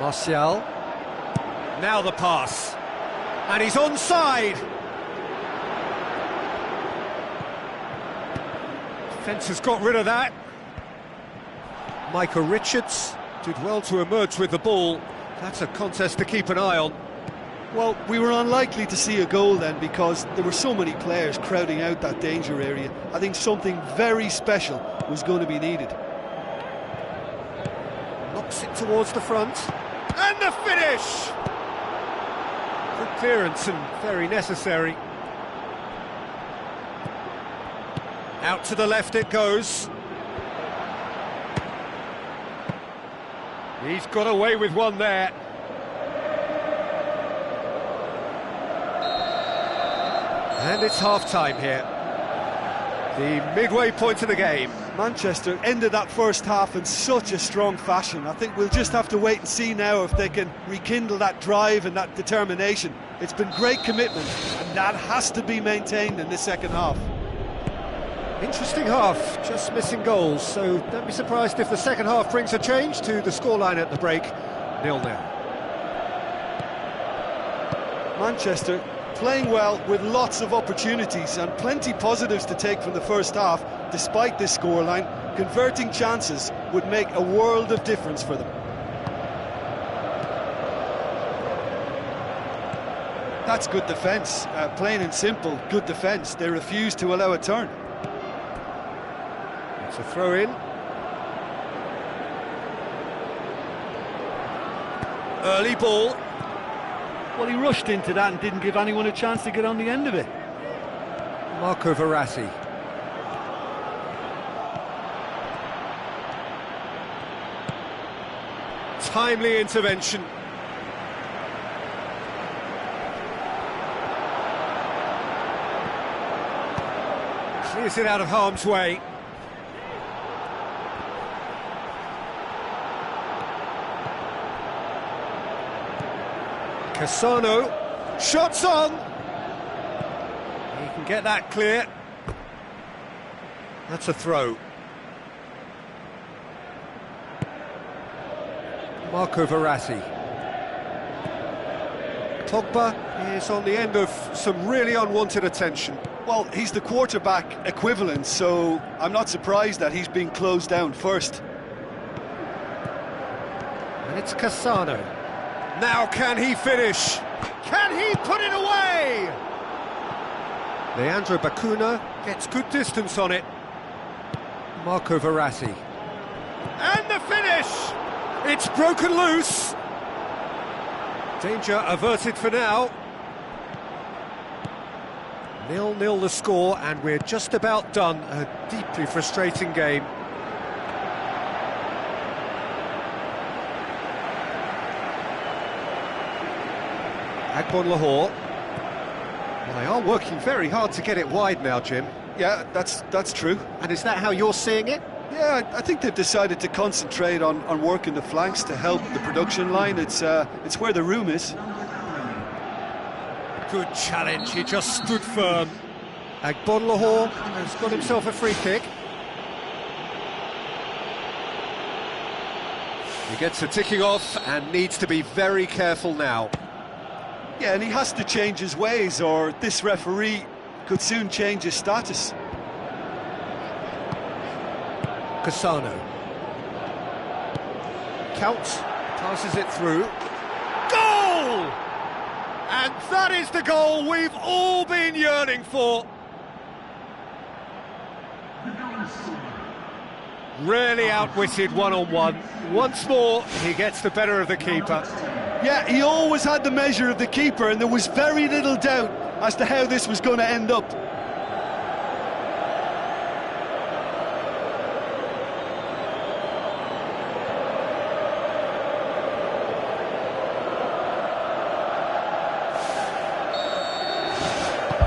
Martial. Now the pass. And he's onside. Defence has got rid of that. Micah Richards did well to emerge with the ball. That's a contest to keep an eye on. Well, we were unlikely to see a goal then because there were so many players crowding out that danger area. I think something very special was going to be needed. Knocks it towards the front. And the finish! Good clearance and very necessary. Out to the left it goes. He's got away with one there. And it's half-time here. The midway point of the game. Manchester ended that first half in such a strong fashion. I think we'll just have to wait and see now if they can rekindle that drive and that determination. It's been great commitment, and that has to be maintained in the second half. Interesting half, just missing goals, so don't be surprised if the second half brings a change to the scoreline at the break. 0-0. Manchester playing well with lots of opportunities and plenty positives to take from the first half. Despite this scoreline, converting chances would make a world of difference for them. That's good defence, plain and simple, good defence. They refuse to allow a turn. It's a throw-in. Early ball. Well, he rushed into that and didn't give anyone a chance to get on the end of it. Marco Verratti. Timely intervention. Clears it out of harm's way. Cassano, shots on! He can get that clear. That's a throw. Marco Verratti. Pogba is on the end of some really unwanted attention. Well, he's the quarterback equivalent, so I'm not surprised that he's being closed down first. And it's Cassano. Now can he finish? Can he put it away? Leandro Bacuna gets good distance on it. Marco Verratti. And the finish! It's broken loose. Danger averted for now. 0-0 the score, and we're just about done. A deeply frustrating game. Agbon Lahore. Well, they are working very hard to get it wide now, Jim. Yeah, that's true. And is that how you're seeing it? Yeah, I think they've decided to concentrate on working the flanks to help the production line. It's where the room is. Good challenge, he just stood firm. Agbon Lahore has got himself a free kick. He gets a ticking off and needs to be very careful now. Yeah, and he has to change his ways, or this referee could soon change his status. Cassano. Count, passes it through. Goal! And that is the goal we've all been yearning for. Really outwitted one-on-one. Once more, he gets the better of the keeper. Yeah, he always had the measure of the keeper, and there was very little doubt as to how this was going to end up.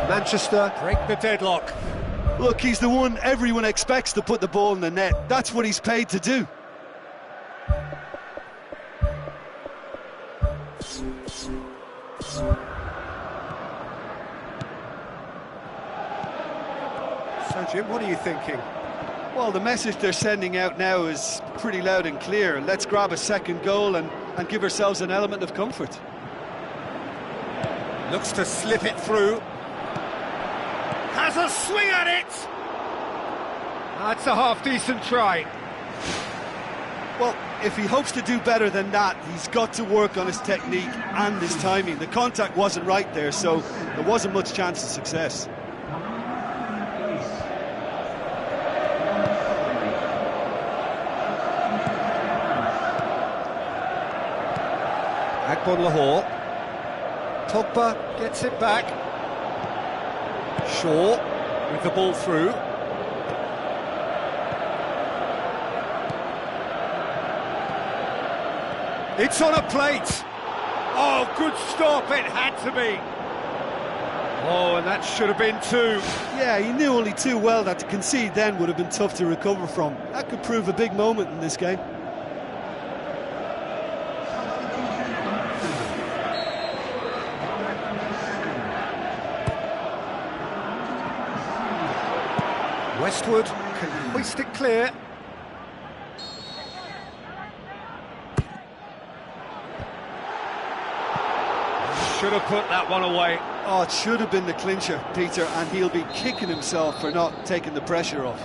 Manchester break the deadlock. Look, he's the one everyone expects to put the ball in the net. That's what he's paid to do. So, Jim, what are you thinking? Well, the message they're sending out now is pretty loud and clear. Let's grab a second goal and and give ourselves an element of comfort. Looks to slip it through. Has a swing at it! That's a half-decent try. Well, if he hopes to do better than that, he's got to work on his technique and his timing. The contact wasn't right there, so there wasn't much chance of success. Agbon Lahore. Pogba gets it back. Shaw with the ball through. It's on a plate. Oh, good stop, it had to be. Oh, and that should have been two. Yeah, he knew only too well that to concede then would have been tough to recover from. That could prove a big moment in this game. Westwood can hoist it clear. Should have put that one away. Oh, it should have been the clincher, Peter, and he'll be kicking himself for not taking the pressure off.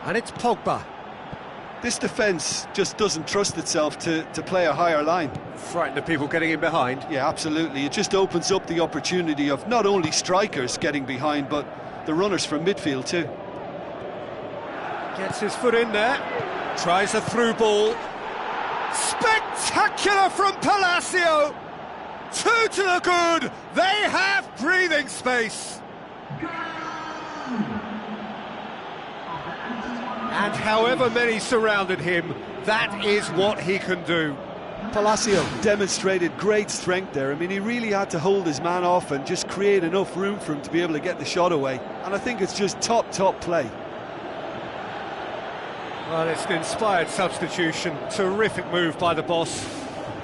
And it's Pogba. This defence just doesn't trust itself to play a higher line. Frightened of people getting in behind. Yeah, absolutely. It just opens up the opportunity of not only strikers getting behind, but the runners from midfield too. Gets his foot in there. Tries a through ball. Spectacular from Palacio! Two to the good. They have breathing space. And however many surrounded him, that is what he can do. Palacio demonstrated great strength there. I mean, he really had to hold his man off and just create enough room for him to be able to get the shot away. And I think it's just top play. Well, it's an inspired substitution. Terrific move by the boss.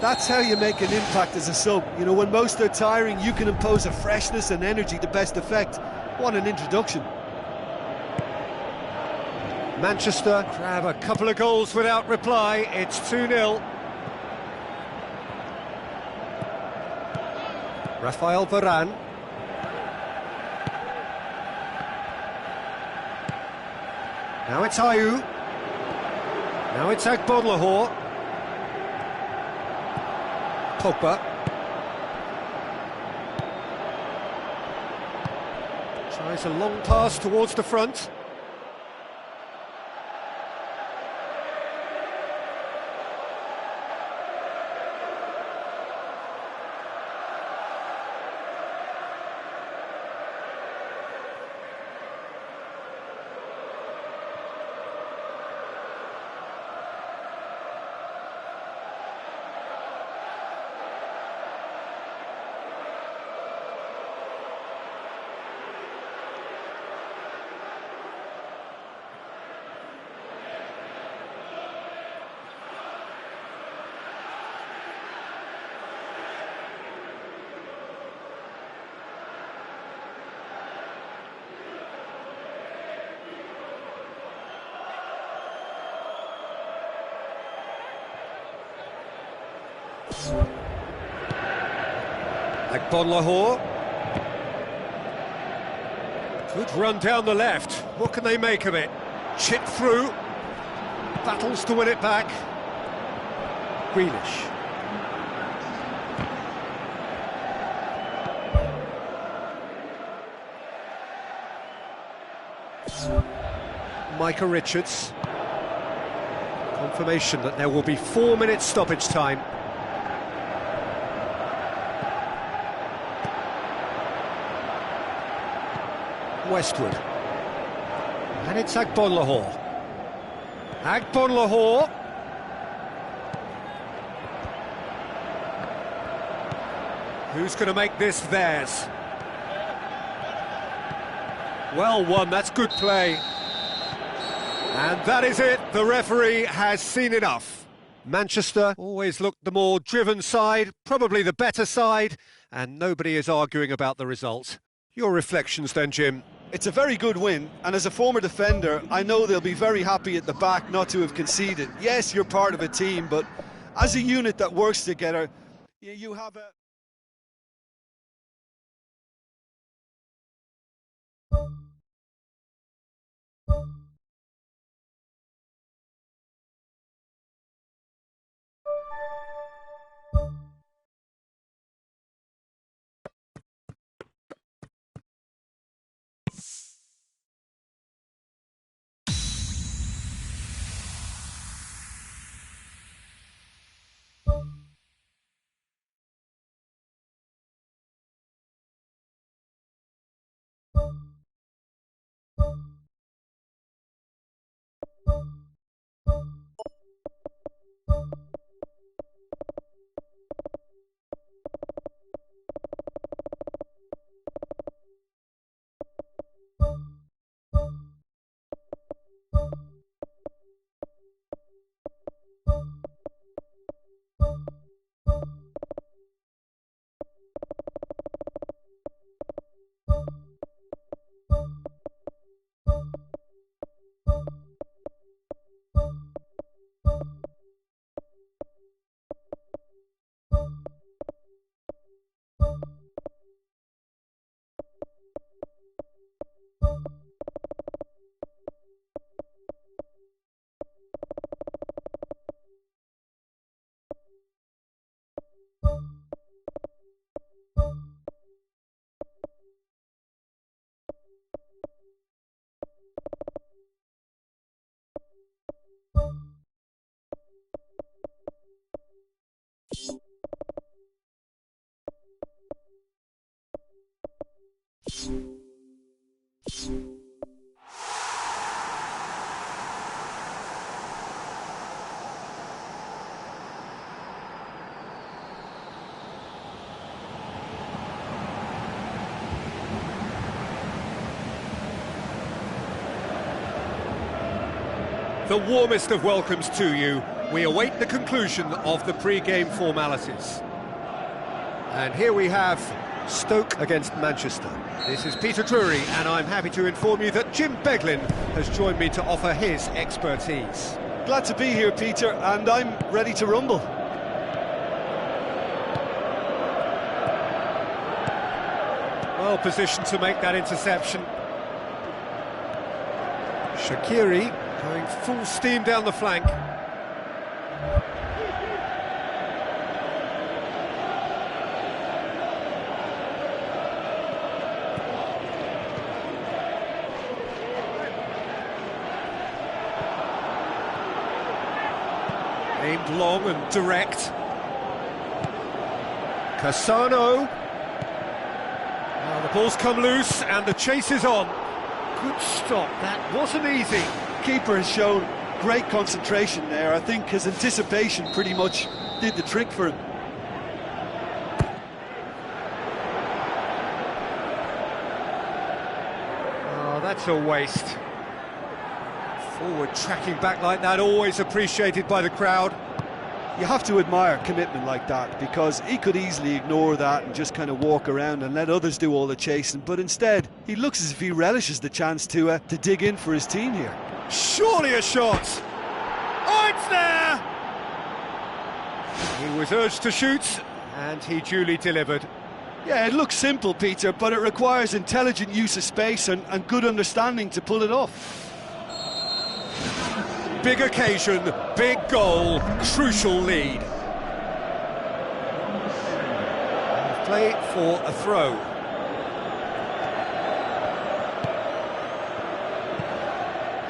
That's how you make an impact as a sub. You know, when most are tiring, you can impose a freshness and energy to best effect. What an introduction. Manchester grab a couple of goals without reply. It's 2-0. Rafael Varane. Now it's Ayew. Now it's Agbon Lahore. Pogba. Tries a long pass towards the front. Agbon Lahore. Good run down the left. What can they make of it? Chip through. Battles to win it back. Grealish. Micah Richards. Confirmation that there will be 4 minutes stoppage time. Westwood. And it's Agbon Lahore. Agbon Lahore. Who's going to make this theirs? Well won, that's good play. And that is it, the referee has seen enough. Manchester always looked the more driven side, probably the better side, and nobody is arguing about the result. Your reflections then, Jim. It's a very good win, and as a former defender, I know they'll be very happy at the back not to have conceded. Yes, you're part of a team, but as a unit that works together, you have a... The warmest of welcomes to you. We await the conclusion of the pre-game formalities. And here we have Stoke against Manchester. This is Peter Drury, and I'm happy to inform you that Jim Beglin has joined me to offer his expertise. Glad to be here, Peter, and I'm ready to rumble. Well positioned to make that interception. Shaqiri going full steam down the flank. Aimed long and direct. Cassano. Now the ball's come loose and the chase is on. Good stop, that wasn't easy. Keeper has shown great concentration there. I think his anticipation pretty much did the trick for him. Oh, that's a waste. Forward tracking back like that, always appreciated by the crowd. You have to admire commitment like that, because he could easily ignore that and just kind of walk around and let others do all the chasing, but instead he looks as if he relishes the chance to dig in for his team here. Surely a shot! Oh, it's there! He was urged to shoot, and he duly delivered. Yeah, it looks simple, Peter, but it requires intelligent use of space and good understanding to pull it off. Big occasion, big goal, crucial lead. Play for a throw.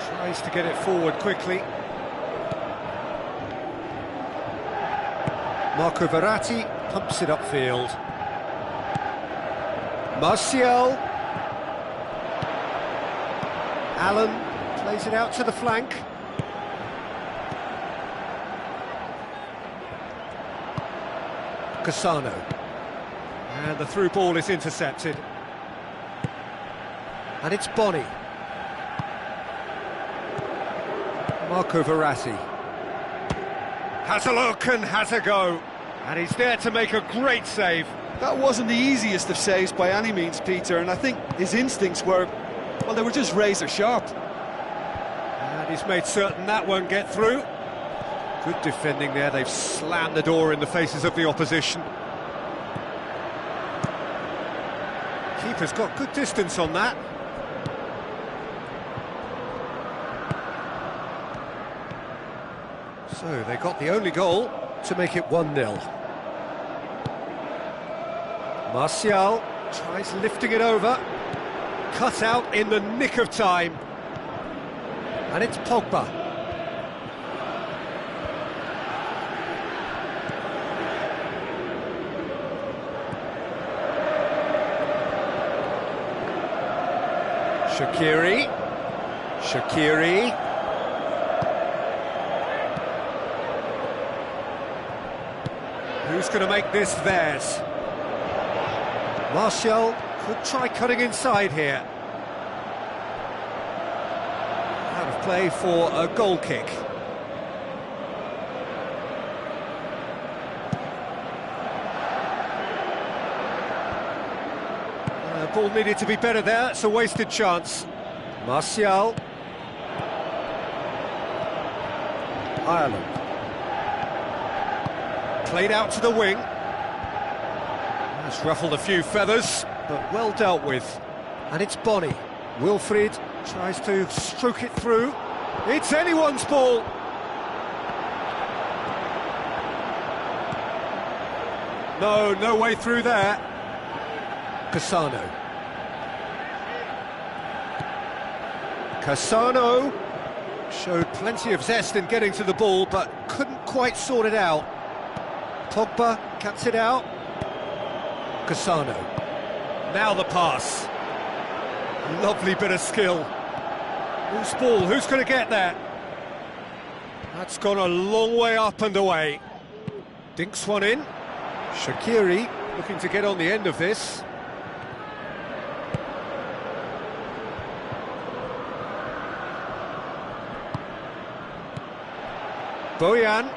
Tries to get it forward quickly. Marco Verratti pumps it upfield. Martial. Allen plays it out to the flank. Cassano. And the through ball is intercepted. And it's Bonney. Marco Verratti. Has a look and has a go. And he's there to make a great save. That wasn't the easiest of saves by any means, Peter, and I think his instincts were Well, they were just razor sharp. And he's made certain that won't get through. Good defending there, they've slammed the door in the faces of the opposition. Keeper's got good distance on that. So they got the only goal to make it 1-0. Martial tries lifting it over. Cut out in the nick of time. And it's Pogba. Shaqiri. Who's going to make this theirs? Martial could try cutting inside here. Out of play for a goal kick. Ball needed to be better there, it's a wasted chance. Martial. Ireland. Played out to the wing. That's ruffled a few feathers, but well dealt with. And it's Bony. Wilfried tries to stroke it through. It's anyone's ball! No way through there. Cassano showed plenty of zest in getting to the ball, but couldn't quite sort it out. Pogba cuts it out. Cassano. Now the pass. Lovely bit of skill. Whose ball? Who's going to get that? That's gone a long way up and away. Dinks one in. Shaqiri looking to get on the end of this. Bojan.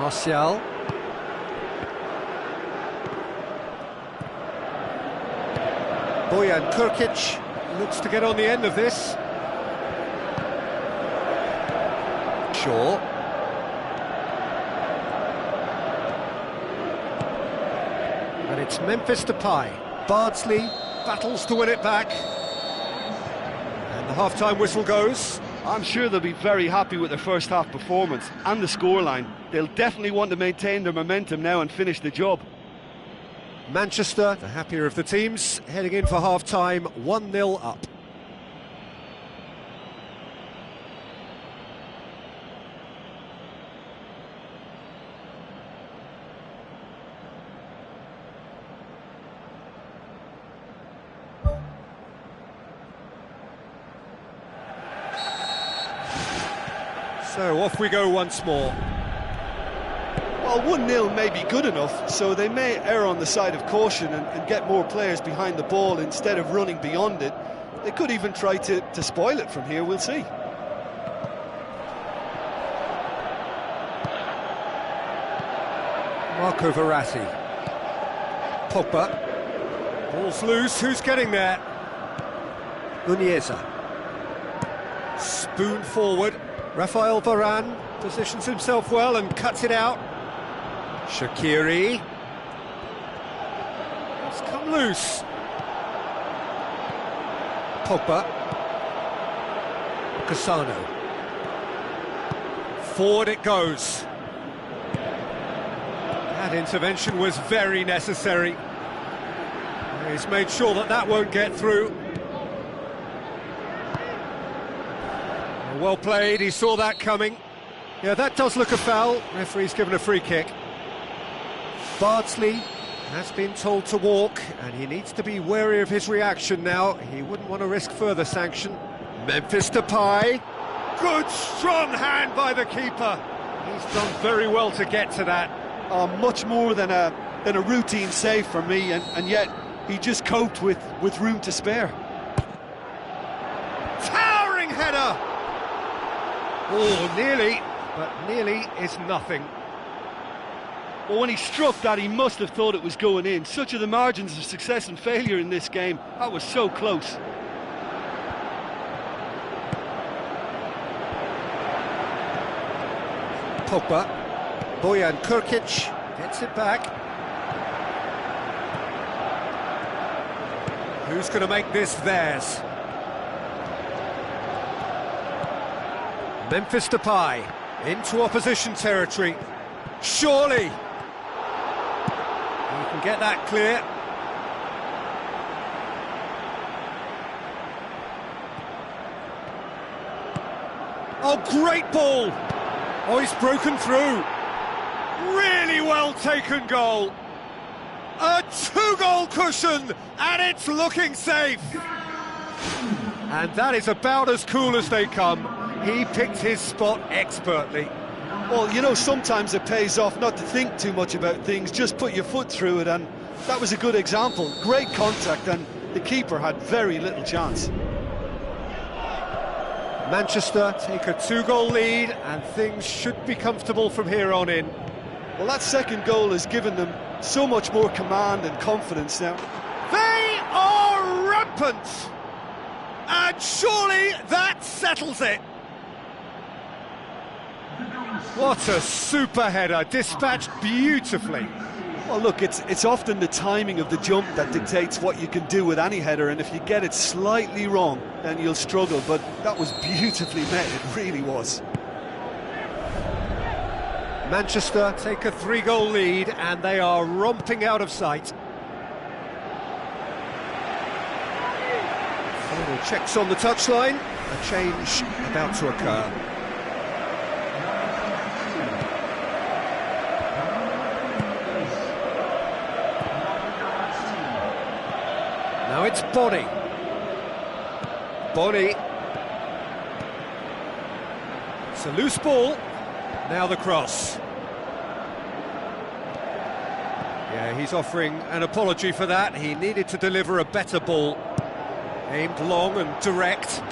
Martial. Bojan Krkic looks to get on the end of this. Shaw. And it's Memphis Depay. Bardsley battles to win it back. The half-time whistle goes. I'm sure they'll be very happy with their first half performance and the scoreline. They'll definitely want to maintain their momentum now and finish the job. Manchester, the happier of the teams, heading in for half-time, 1-0 up. So off we go once more. Well, 1-0 may be good enough, so they may err on the side of caution and get more players behind the ball instead of running beyond it. They could even try to spoil it from here, we'll see. Marco Verratti. Pogba. Ball's loose, who's getting there? Nunez. Spoon forward. Rafael Varane positions himself well and cuts it out. Shaqiri. It's come loose. Pogba. Cassano. Forward it goes. That intervention was very necessary. He's made sure that won't get through. Well played, he saw that coming. Yeah, that does look a foul. Referee's given a free kick. Bardsley has been told to walk, and he needs to be wary of his reaction now. He wouldn't want to risk further sanction. Memphis Depay. Good, strong hand by the keeper. He's done very well to get to that. Much more than a routine save for me, and yet he just coped with room to spare. Towering header! Oh, nearly, but nearly is nothing. Well, when he struck that, he must have thought it was going in. Such are the margins of success and failure in this game. That was so close. Pogba, Bojan Krkić gets it back. Who's going to make this theirs? Memphis Depay into opposition territory. Surely he can get that clear. Oh, great ball! Oh, he's broken through. Really well taken goal. A two-goal cushion, and it's looking safe. And that is about as cool as they come. He picked his spot expertly. Well, you know, sometimes it pays off not to think too much about things, just put your foot through it, and that was a good example. Great contact, and the keeper had very little chance. Manchester take a two-goal lead, and things should be comfortable from here on in. Well, that second goal has given them so much more command and confidence now. They are rampant! And surely that settles it. What a super header, dispatched beautifully. Well, look, it's often the timing of the jump that dictates what you can do with any header, and if you get it slightly wrong, then you'll struggle, but that was beautifully met, it really was. Manchester take a three-goal lead, and they are romping out of sight. Final checks on the touchline, a change about to occur. Now it's Bony. Bony. It's a loose ball. Now the cross. Yeah, he's offering an apology for that. He needed to deliver a better ball. Aimed long and direct.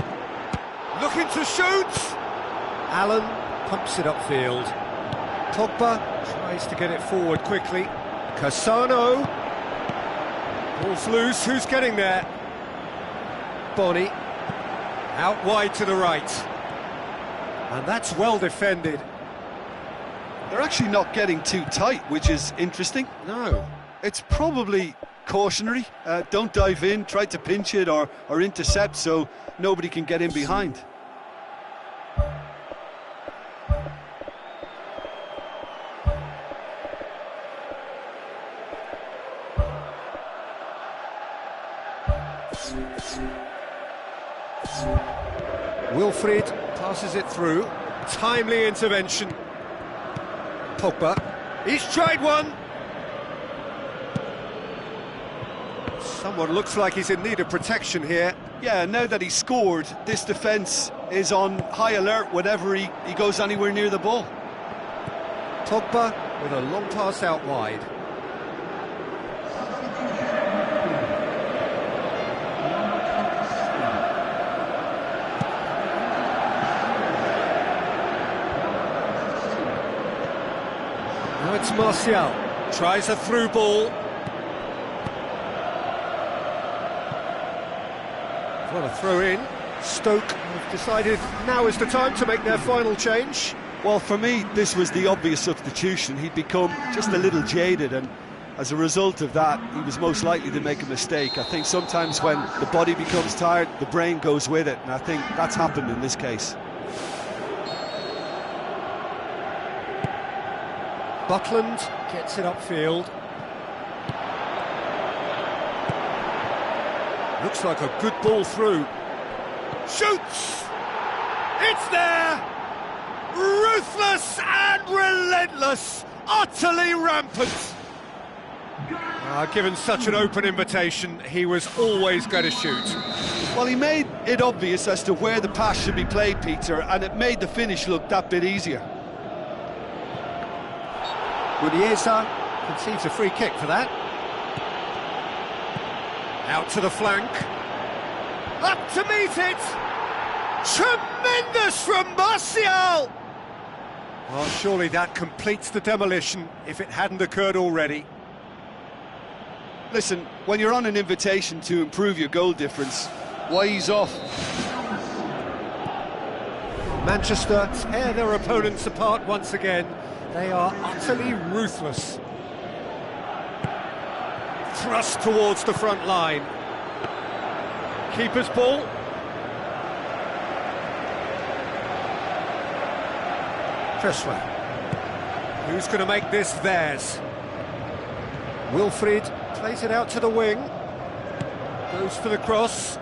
Looking to shoot! Allen pumps it upfield. Pogba tries to get it forward quickly. Cassano. Ball's loose, who's getting there? Bony. Out wide to the right. And that's well defended. They're actually not getting too tight, which is interesting. No. It's probably cautionary. Don't dive in, try to pinch it or intercept so nobody can get in behind. Wilfried passes it through. Timely intervention. Pogba. He's tried one. Someone looks like he's in need of protection here. Yeah, now that he's scored, this defence is on high alert whenever he goes anywhere near the ball. Pogba with a long pass out wide. Now it's Martial. Tries a through ball. What a throw in. Stoke have decided now is the time to make their final change. Well, for me, this was the obvious substitution. He'd become just a little jaded, and as a result of that, he was most likely to make a mistake. I think sometimes when the body becomes tired, the brain goes with it, and I think that's happened in this case. Butland gets it upfield. Looks like a good ball through. Shoots! It's there! Ruthless and relentless, utterly rampant. Given such an open invitation, he was always going to shoot. Well, he made it obvious as to where the pass should be played, Peter, and it made the finish look that bit easier. Gudiesa conceives a free kick for that. Out to the flank. Up to meet it! Tremendous from Martial! Well, surely that completes the demolition if it hadn't occurred already. Listen, when you're on an invitation to improve your goal difference, why ease off? Manchester tear their opponents apart once again. They are utterly ruthless. Thrust towards the front line. Keeper's ball. Tressler. Who's going to make this theirs? Wilfried plays it out to the wing. Goes for the cross.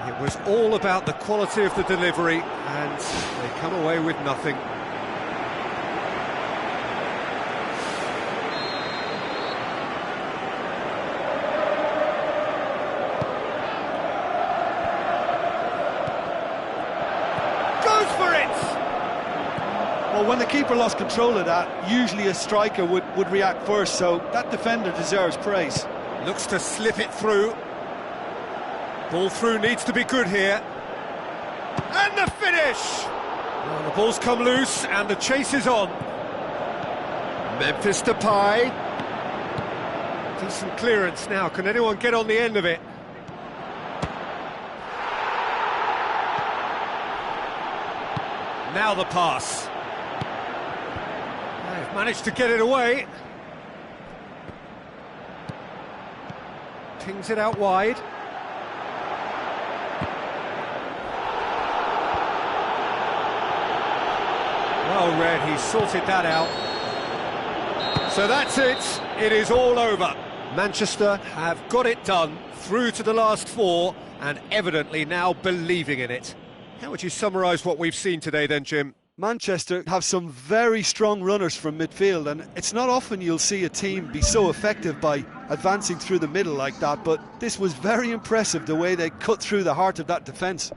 It was all about the quality of the delivery, and they come away with nothing. Goes for it! Well, when the keeper lost control of that, usually a striker would react first, so that defender deserves praise. Looks to slip it through. Ball through needs to be good here. And the finish! Well, the ball's come loose and the chase is on. Memphis Depay. Decent clearance now. Can anyone get on the end of it? Now the pass. They've managed to get it away. Pings it out wide. Well read, he sorted that out. So that's it, it is all over. Manchester have got it done, through to the last four, and evidently now believing in it. How would you summarise what we've seen today then, Jim? Manchester have some very strong runners from midfield, and it's not often you'll see a team be so effective by advancing through the middle like that, but this was very impressive, the way they cut through the heart of that defence.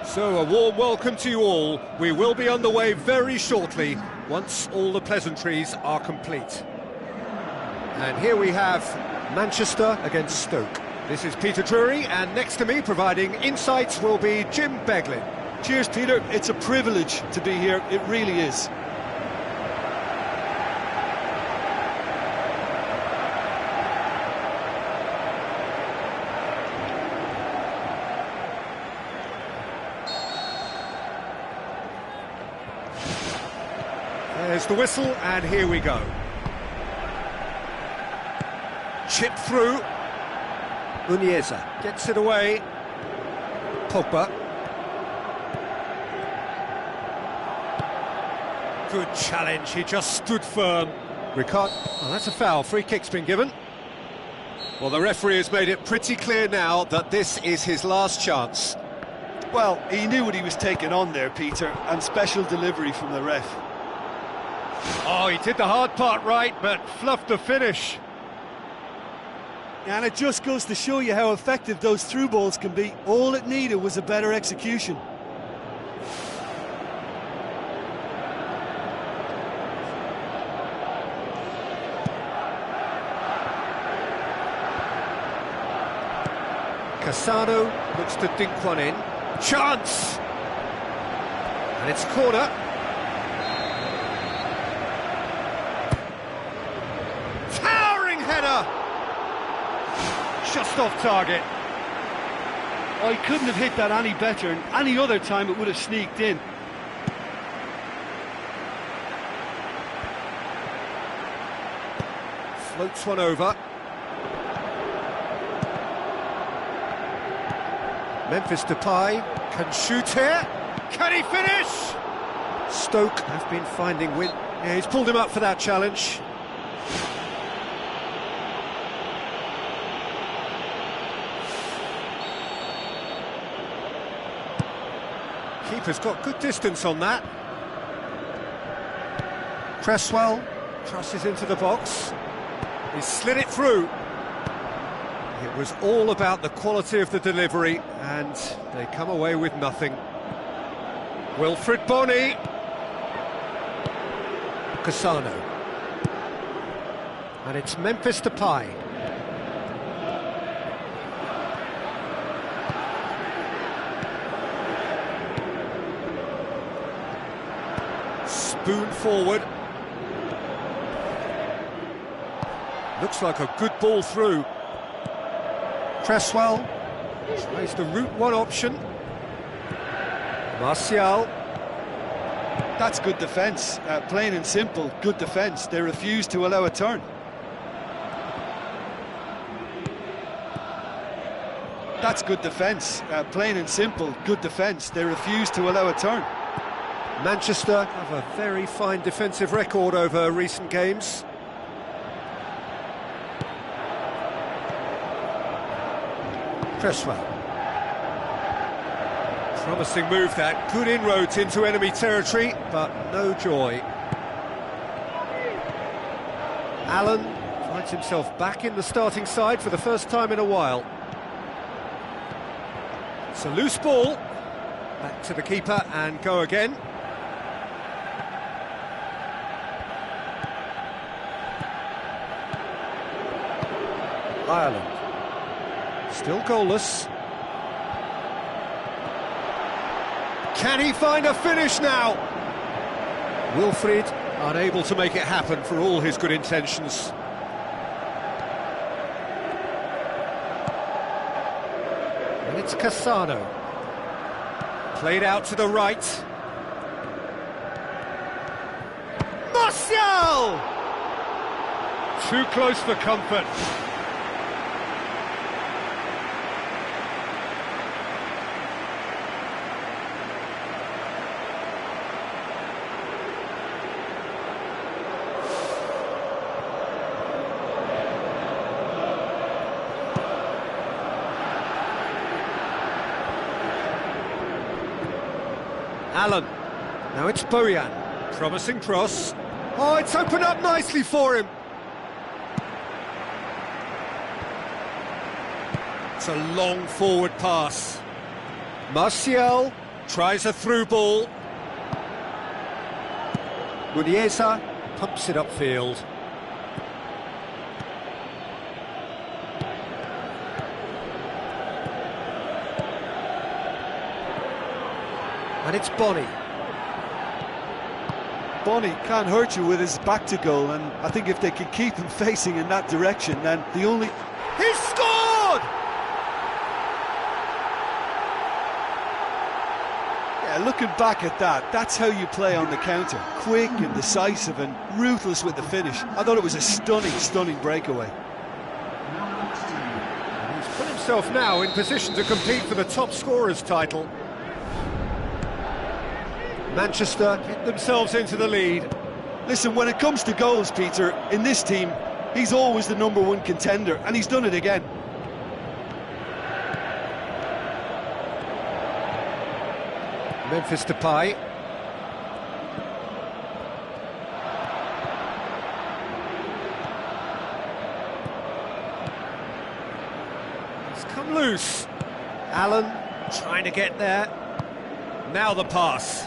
So a warm welcome to you all. We will be on the way very shortly, once all the pleasantries are complete. And here we have Manchester against Stoke. This is Peter Drury, and next to me providing insights will be Jim Beglin. Cheers, Peter. It's a privilege to be here. It really is. There's the whistle, and here we go. Chip through. Unieza gets it away. Pogba. Good challenge, he just stood firm. Ricard, oh, that's a foul, free kick's been given. Well, the referee has made it pretty clear now that this is his last chance. Well, he knew what he was taking on there, Peter, and special delivery from the ref. Oh, he did the hard part right, but fluffed the finish. And it just goes to show you how effective those through balls can be. All it needed was a better execution. Cassano looks to dink one in. Chance! And it's corner. Towering header! Just off target. Oh, he couldn't have hit that any better, and any other time it would have sneaked in. Floats one over. Memphis Depay can shoot here. Can he finish? Stoke have been finding win. Yeah, he's pulled him up for that challenge. Keeper's got good distance on that. Cresswell crosses into the box. He slid it through. It was all about the quality of the delivery, and they come away with nothing. Wilfried Bony. Cassano. And it's Memphis Depay. Spoon forward. Looks like a good ball through. Cresswell tries the route one option. Martial That's good defence, plain and simple, good defence. They refuse to allow a turn. That's good defence, plain and simple, good defence. They refuse to allow a turn. Manchester have a very fine defensive record over recent games. Cresswell. Promising move that, good inroads into enemy territory, but no joy. Allen finds himself back in the starting side for the first time in a while. It's a loose ball, back to the keeper and go again. Ireland, still goalless. Can he find a finish now? Wilfried unable to make it happen for all his good intentions. And it's Cassano. Played out to the right. Martial! Too close for comfort. Allen, now it's Bojan, promising cross. Oh, it's opened up nicely for him. It's a long forward pass. Martial tries a through ball. Muniesa pumps it upfield. And it's Bonney. Bonney can't hurt you with his back to goal, and I think if they can keep him facing in that direction, then the only... He scored! Yeah, looking back at that, that's how you play on the counter. Quick and decisive and ruthless with the finish. I thought it was a stunning breakaway. He's put himself now in position to compete for the top scorer's title. Manchester get themselves into the lead. Listen, when it comes to goals, Peter, in this team, he's always the #1 contender, and he's done it again. Memphis Depay. It's come loose. Allen trying to get there. Now the pass.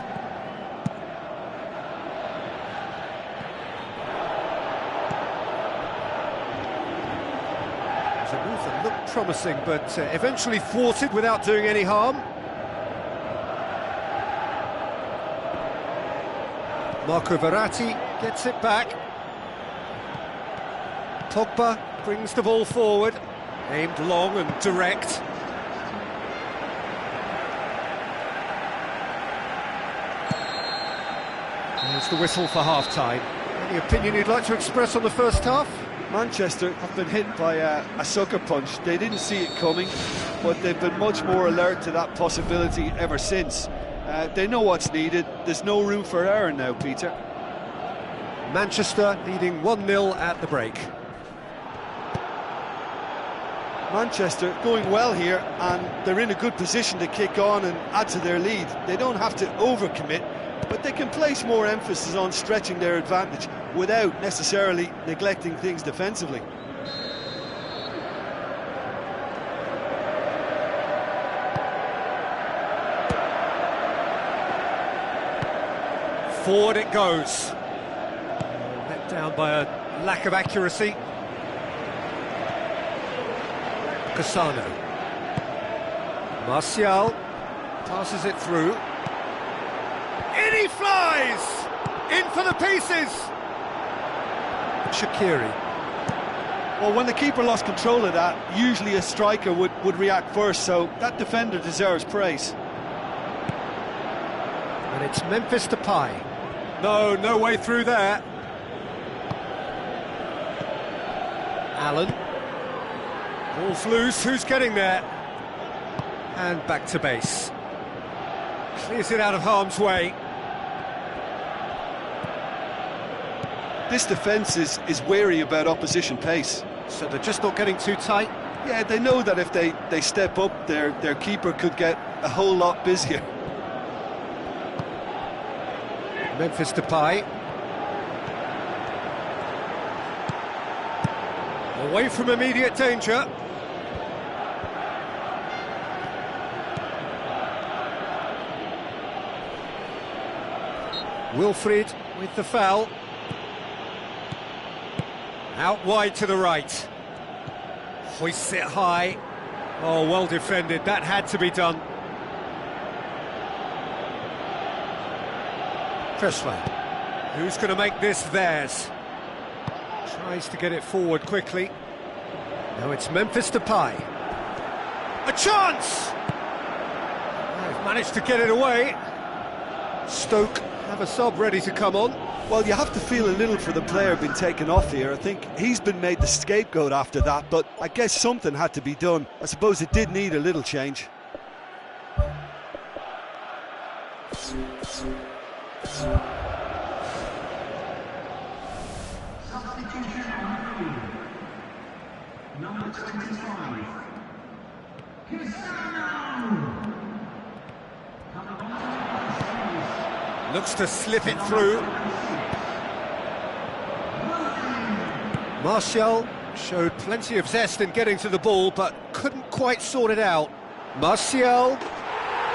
A move that looked promising, but eventually thwarted without doing any harm. Marco Verratti gets it back. Pogba brings the ball forward, aimed long and direct. There's the whistle for half-time. Any opinion you'd like to express on the first half? Manchester have been hit by a sucker punch. They didn't see it coming, but they've been much more alert to that possibility ever since. They know what's needed. There's no room for error now, Peter. Manchester leading 1-0 at the break. Manchester going well here, and they're in a good position to kick on and add to their lead. They don't have to overcommit, but they can place more emphasis on stretching their advantage without necessarily neglecting things defensively. Forward it goes. Let down by a lack of accuracy. Cassano. Martial passes it through. In he flies! In for the pieces! Shaqiri. Well, when the keeper lost control of that, usually a striker would react first, so that defender deserves praise. And it's Memphis Depay. No, no way through there. Allen. Ball's loose, who's getting there? And back to base. Clears it out of harm's way. This defence is wary about opposition pace. So they're just not getting too tight? Yeah, they know that if they step up, their keeper could get a whole lot busier. Memphis Depay. Away from immediate danger. Wilfried with the foul. Out wide to the right. Hoists it high. Oh, well defended. That had to be done. Presley. Who's going to make this theirs? Tries to get it forward quickly. Now it's Memphis Depay. A chance! They've managed to get it away. Stoke have a sub ready to come on. Well, you have to feel a little for the player being taken off here. I think he's been made the scapegoat after that, but I guess something had to be done. I suppose it did need a little change. Number 25. Looks to slip it through. Martial showed plenty of zest in getting to the ball, but couldn't quite sort it out. Martial.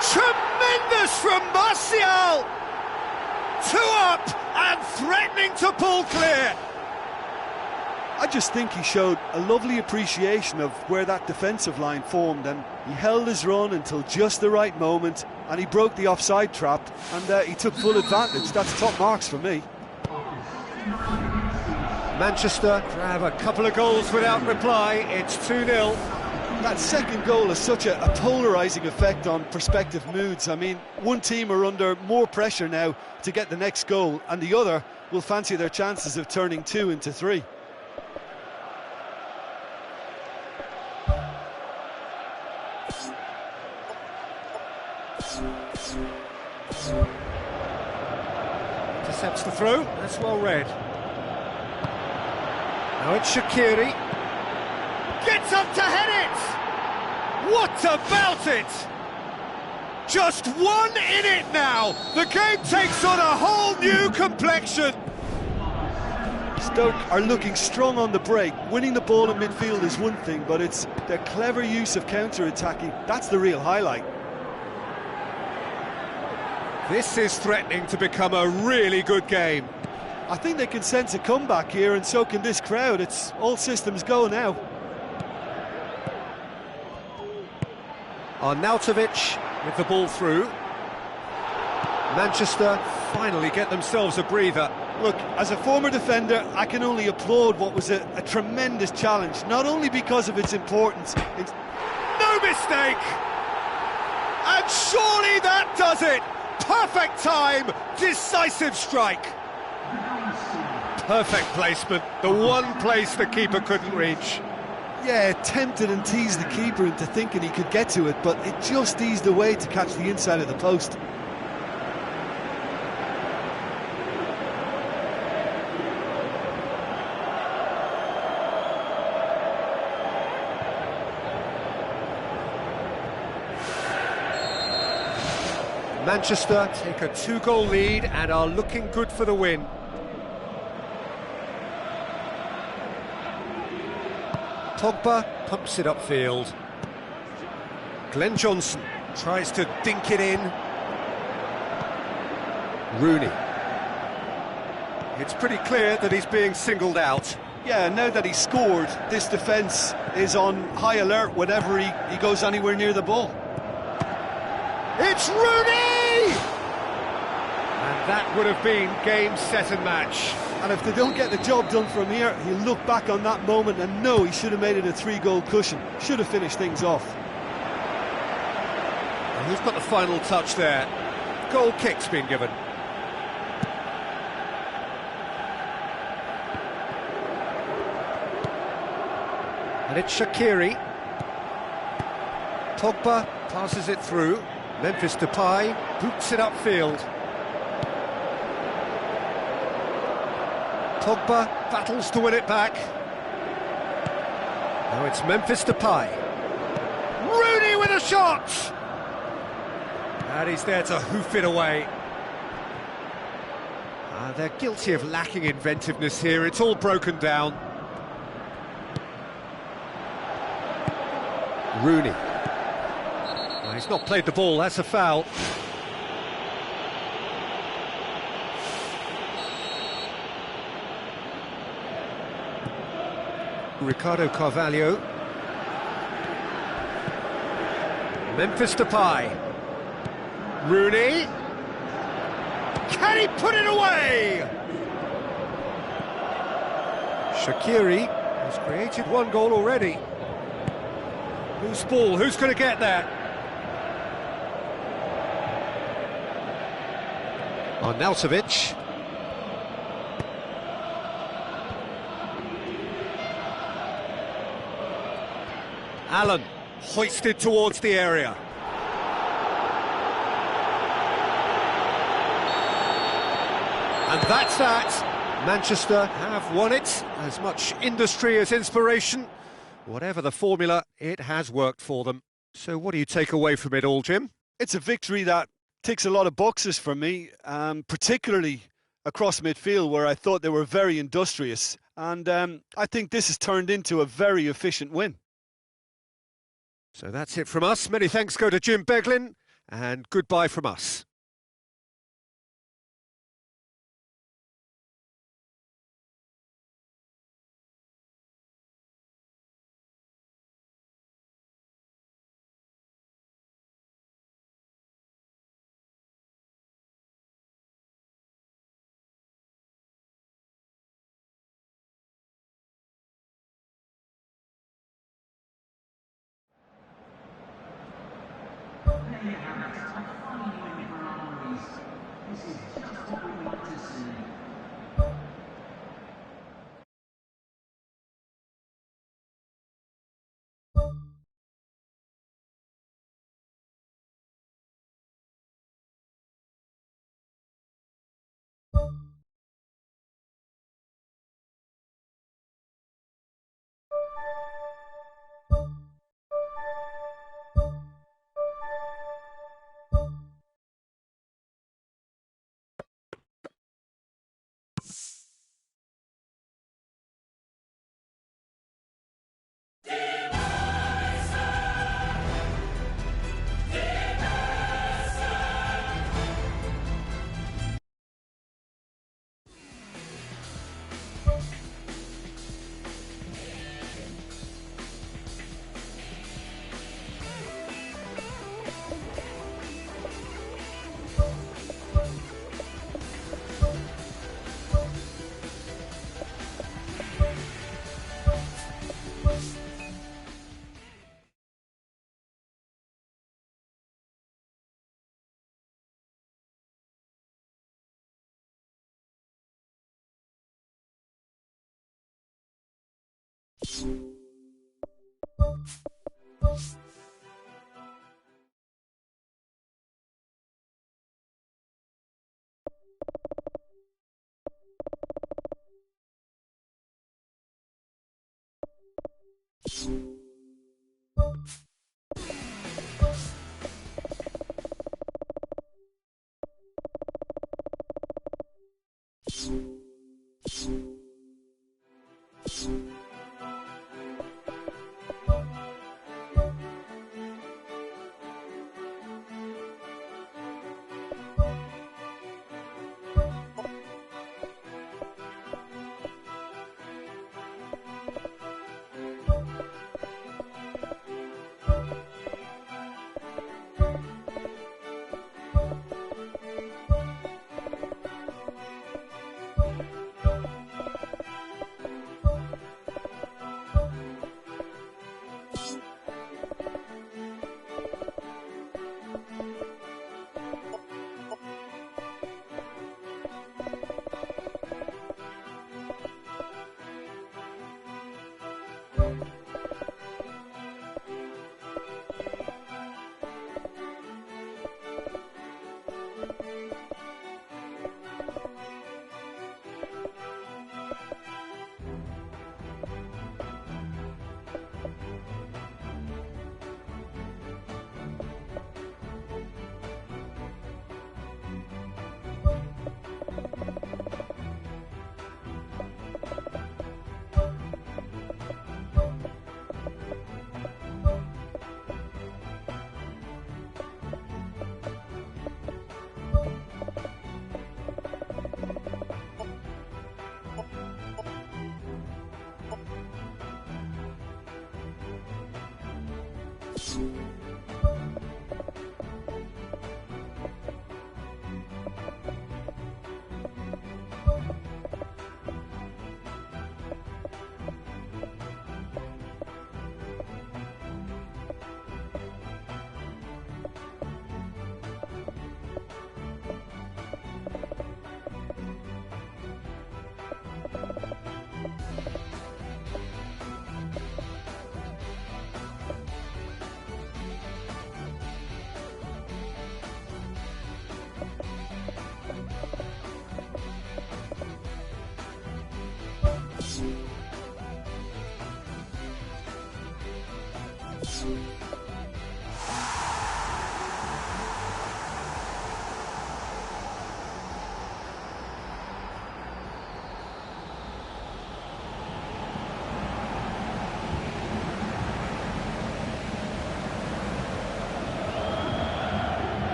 Tremendous from Martial! 2 up and threatening to pull clear. I just think he showed a lovely appreciation of where that defensive line formed, and he held his run until just the right moment, and he broke the offside trap, and he took full advantage. That's top marks for me. Manchester grab a couple of goals without reply. It's 2-0. That second goal has such a polarising effect on prospective moods. I mean, one team are under more pressure now to get the next goal, and the other will fancy their chances of turning 2 into 3. Intercepts the throw, that's well read. Now it's Shaqiri. Gets up to head it! What about it? Just 1 in it now! The game takes on a whole new complexion! Stoke are looking strong on the break. Winning the ball in midfield is one thing, but it's their clever use of counter-attacking. That's the real highlight. This is threatening to become a really good game. I think they can sense a comeback here, and so can this crowd. It's all systems go now. Arnautovic with the ball through. Manchester finally get themselves a breather. Look, as a former defender, I can only applaud what was a tremendous challenge, not only because of its importance. No mistake! And surely that does it! Perfect time, decisive strike. Perfect placement, the one place the keeper couldn't reach. Yeah, tempted and teased the keeper into thinking he could get to it, but it just eased away to catch the inside of the post. Manchester take a 2-goal lead and are looking good for the win. Pogba pumps it upfield. Glenn Johnson tries to dink it in. Rooney. It's pretty clear that he's being singled out. Yeah, now that he's scored, this defence is on high alert whenever he goes anywhere near the ball. It's Rooney! And that would have been game, set and match. And if they don't get the job done from here, he'll look back on that moment and know he should have made it a 3-goal cushion. Should have finished things off. And who's got the final touch there? Goal kick's been given. And it's Shaqiri. Pogba passes it through. Memphis Depay boots it upfield. Pogba battles to win it back. Now it's Memphis Depay. Rooney with a shot! And he's there to hoof it away. They're guilty of lacking inventiveness here. It's all broken down. Rooney. Well, he's not played the ball, that's a foul. Ricardo Carvalho. Memphis Depay. Rooney. Can he put it away? Shaqiri has created one goal already. Loose ball, who's going to get that? Arnautovic. Allen hoisted towards the area. And that's that. Manchester have won it. As much industry as inspiration. Whatever the formula, it has worked for them. So what do you take away from it all, Jim? It's a victory that ticks a lot of boxes for me, particularly across midfield, where I thought they were very industrious. And I think this has turned into a very efficient win. So that's it from us. Many thanks go to Jim Beglin, and goodbye from us. This is just what we want to see.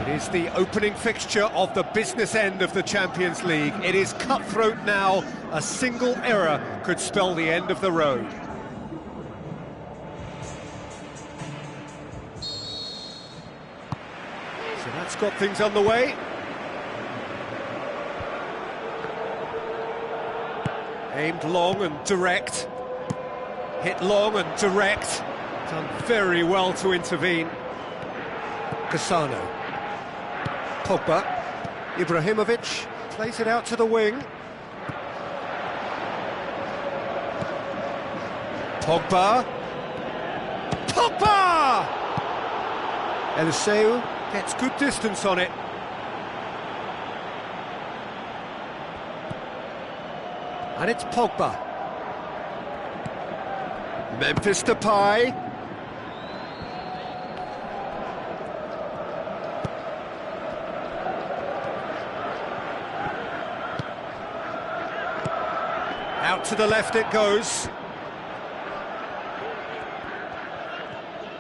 It is the opening fixture of the business end of the Champions League. It is cutthroat now. A single error could spell the end of the road. So that's got things on the way. Aimed long and direct. Hit long and direct. Done very well to intervene. Cassano. Pogba. Ibrahimovic plays it out to the wing. Pogba. Pogba! Eliseu gets good distance on it. And it's Pogba. Memphis Depay. Out to the left it goes.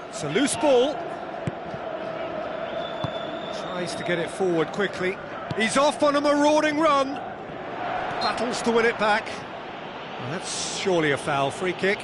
It's a loose ball. Tries to get it forward quickly. He's off on a marauding run. Battles to win it back. Well, that's surely a foul. Free kick.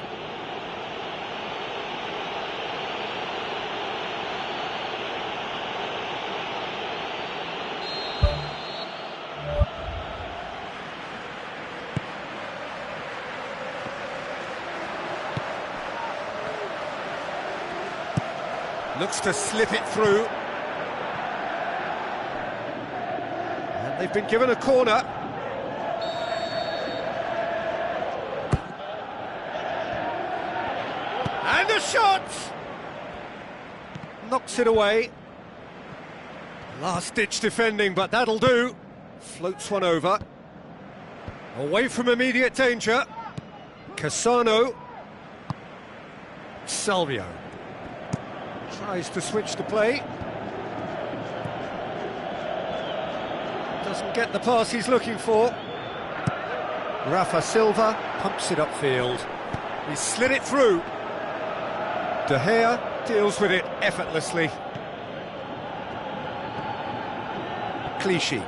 Looks to slip it through. And they've been given a corner. And the shot! Knocks it away. Last-ditch defending, but that'll do. Floats one over. Away from immediate danger. Cassano. Salvio. Tries to switch the play. Doesn't get the pass he's looking for. Rafa Silva pumps it upfield. He slid it through. De Gea deals with it effortlessly. Clichy.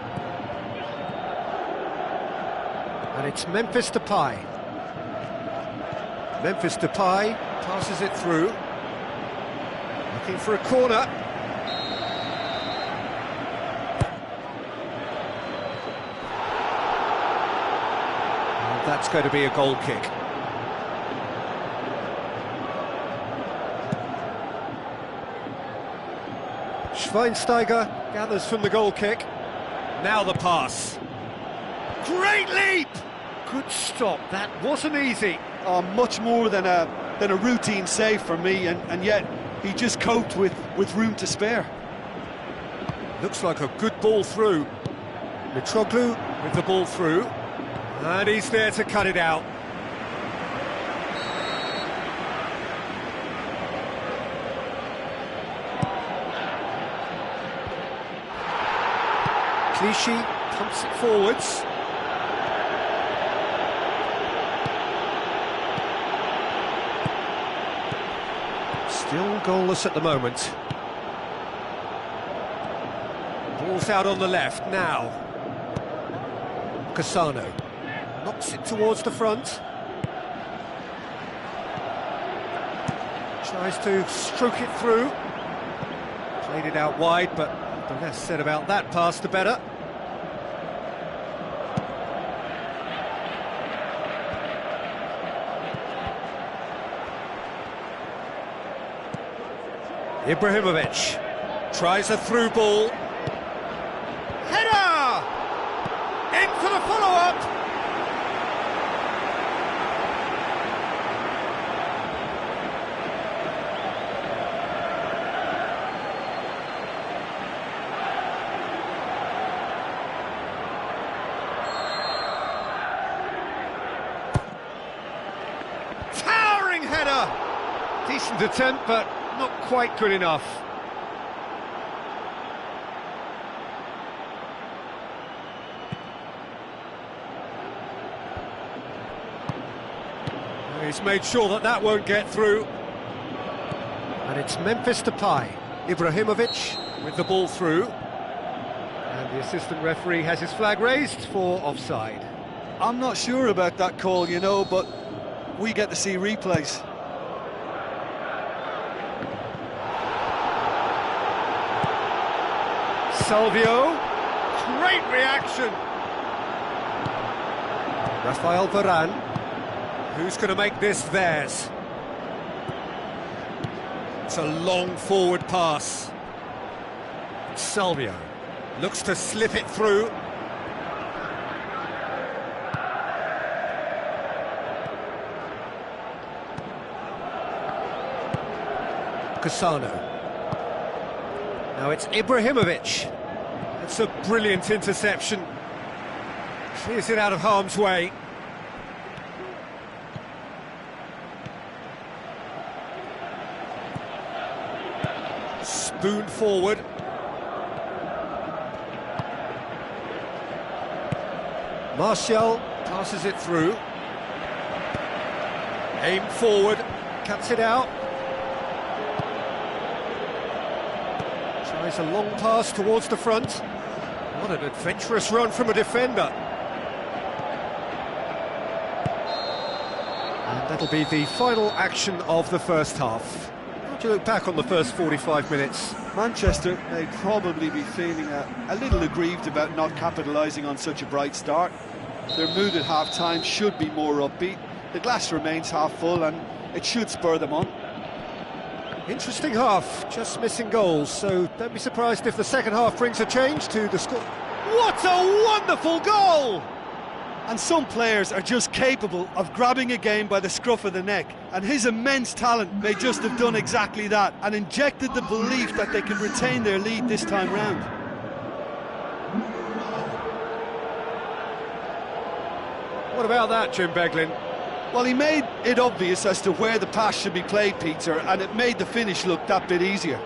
And it's Memphis Depay. Memphis Depay passes it through. Looking for a corner. And that's going to be a goal kick. Schweinsteiger gathers from the goal kick. Now the pass. Great leap! Good stop. That wasn't easy. Oh, much more than a routine save for me, and yet he just coped with room to spare. Looks like a good ball through. Mitroglou with the ball through. And he's there to cut it out. Clichy pumps it forwards. Still goalless at the moment. Ball's out on the left now. Cassano knocks it towards the front. Tries to stroke it through. Played it out wide, but the less said about that pass, the better. Ibrahimovic tries a through ball. Header! In for the follow-up! Towering header! Decent attempt, but not quite good enough. He's made sure that that won't get through. And it's Memphis Depay. Ibrahimovic with the ball through. And the assistant referee has his flag raised for offside. I'm not sure about that call, you know, but we get to see replays. Salvio, great reaction. Rafael Varane, who's going to make this theirs? It's a long forward pass. Salvio looks to slip it through. Cassano. Now it's Ibrahimovic. It's a brilliant interception. Clears it out of harm's way. Spoon forward. Martial passes it through. Aim forward, cuts it out. Tries a long pass towards the front. What an adventurous run from a defender. And that'll be the final action of the first half. How do you look back on the first 45 minutes? Manchester may probably be feeling a little aggrieved about not capitalising on such a bright start. Their mood at half-time should be more upbeat. The glass remains half full and it should spur them on. Interesting half, just missing goals, so don't be surprised if the second half brings a change to the score. What a wonderful goal! And some players are just capable of grabbing a game by the scruff of the neck, and his immense talent may just have done exactly that and injected the belief that they can retain their lead this time round. What about that, Jim Beglin? Well, he made it obvious as to where the pass should be played, Peter, and it made the finish look that bit easier.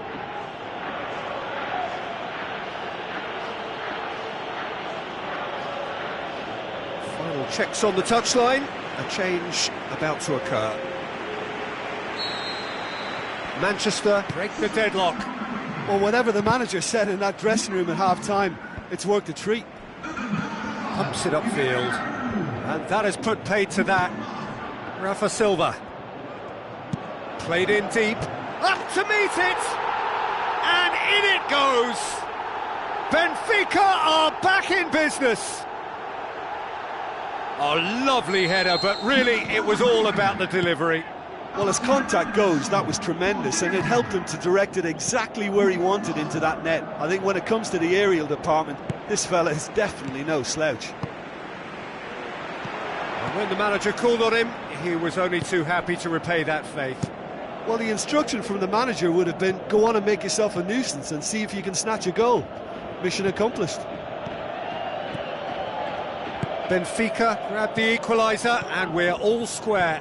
Final checks on the touchline. A change about to occur. Manchester break the deadlock. Well, whatever the manager said in that dressing room at half-time, it's worked a treat. Pumps it upfield. And that has put paid to that. Rafa Silva. Played in deep. Up to meet it! And in it goes! Benfica are back in business! A lovely header, but really it was all about the delivery. Well, as contact goes, that was tremendous, and it helped him to direct it exactly where he wanted into that net. I think when it comes to the aerial department, this fella is definitely no slouch. And when the manager called on him, he was only too happy to repay that faith. Well, the instruction from the manager would have been, go on and make yourself a nuisance and see if you can snatch a goal. Mission accomplished. Benfica grabbed the equaliser, and we're all square.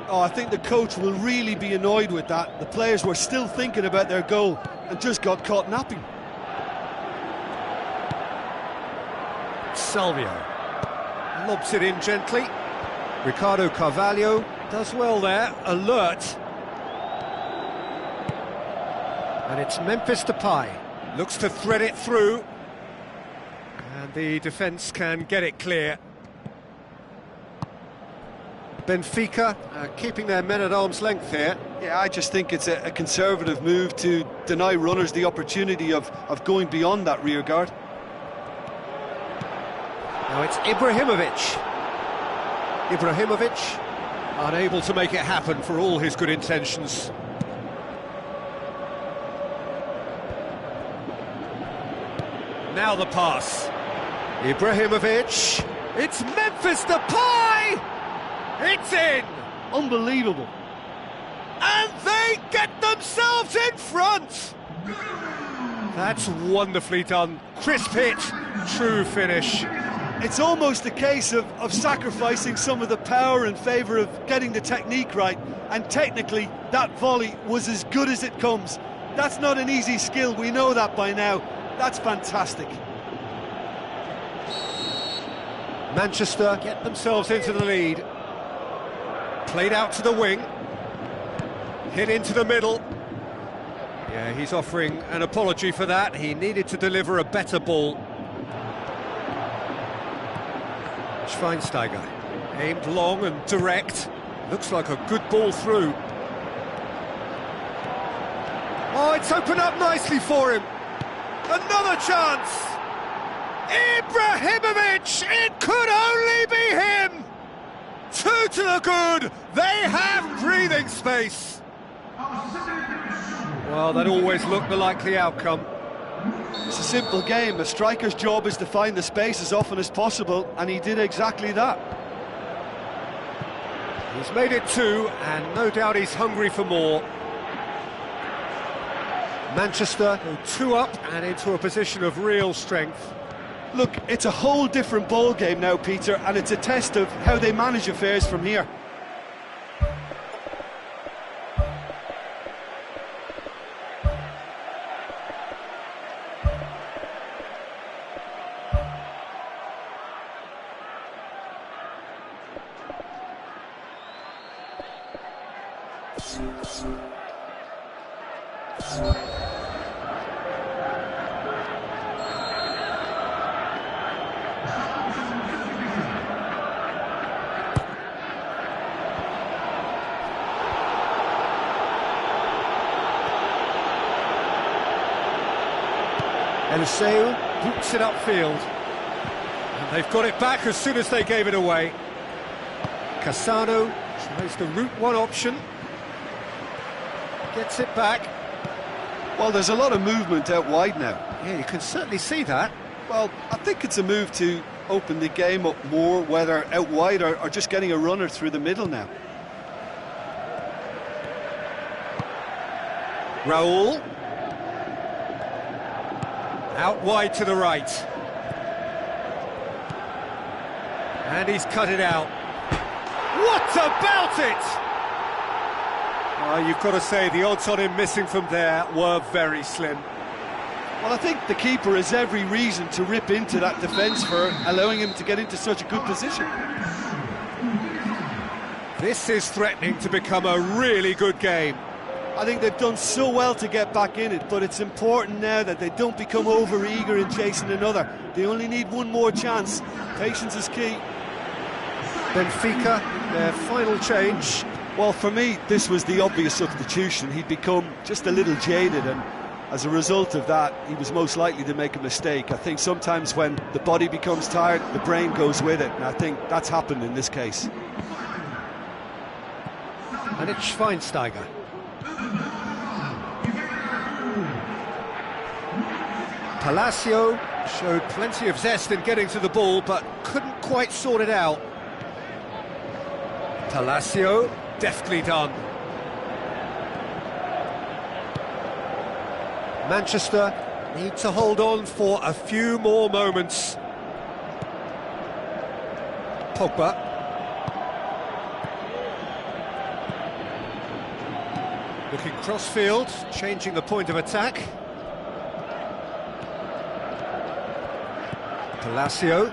Oh, I think the coach will really be annoyed with that. The players were still thinking about their goal and just got caught napping. Salvio lobs it in gently. Ricardo Carvalho does well there, alert. And it's Memphis Depay. Looks to thread it through. And the defence can get it clear. Benfica keeping their men at arm's length here. Yeah, I just think it's a conservative move to deny runners the opportunity of going beyond that rear guard. Now it's Ibrahimovic. Ibrahimovic, unable to make it happen for all his good intentions. Now the pass. Ibrahimovic. It's Memphis Depay! It's in! Unbelievable. And they get themselves in front! That's wonderfully done. Crisp hit, true finish. It's almost a case of sacrificing some of the power in favour of getting the technique right, and technically that volley was as good as it comes. That's not an easy skill, we know that by now. That's fantastic. Manchester get themselves into the lead. Played out to the wing. Hit into the middle. Yeah, he's offering an apology for that. He needed to deliver a better ball. Schweinsteiger, aimed long and direct. Looks like a good ball through. Oh, it's opened up nicely for him. Another chance. Ibrahimovic, it could only be him. 2 to the good. They have breathing space. Well, that always looked the likely outcome. It's a simple game. A striker's job is to find the space as often as possible, and he did exactly that. He's made it 2, and no doubt he's hungry for more. Manchester go 2 up and into a position of real strength. Look, it's a whole different ball game now, Peter, and it's a test of how they manage affairs from here. Eliseu boots it upfield. And they've got it back as soon as they gave it away. Cassano tries the route one option. Gets it back. Well, there's a lot of movement out wide now. Yeah, you can certainly see that. Well, I think it's a move to open the game up more, whether out wide or just getting a runner through the middle now. Raul. Out wide to the right. And he's cut it out. What about it? Well, you've got to say the odds on him missing from there were very slim. Well, I think the keeper has every reason to rip into that defence for allowing him to get into such a good position. This is threatening to become a really good game. I think they've done so well to get back in it, but it's important now that they don't become over-eager in chasing another. They only need one more chance. Patience is key. Benfica, their final change. Well, for me, this was the obvious substitution. He'd become just a little jaded, and as a result of that, he was most likely to make a mistake. I think sometimes when the body becomes tired, the brain goes with it, and I think that's happened in this case. And it's Schweinsteiger. Palacio showed plenty of zest in getting to the ball, but couldn't quite sort it out. Palacio, deftly done. Manchester need to hold on for a few more moments. Pogba. Looking cross-field, changing the point of attack. Palacio.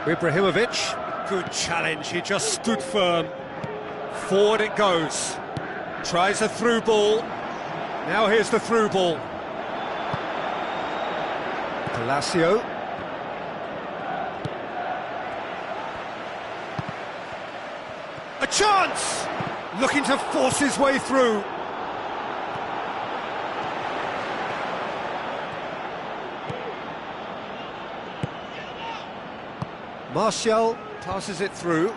Ibrahimovic. Good challenge, he just stood firm. Forward it goes. Tries a through ball. Now here's the through ball. Palacio. A chance! Looking to force his way through. Martial passes it through.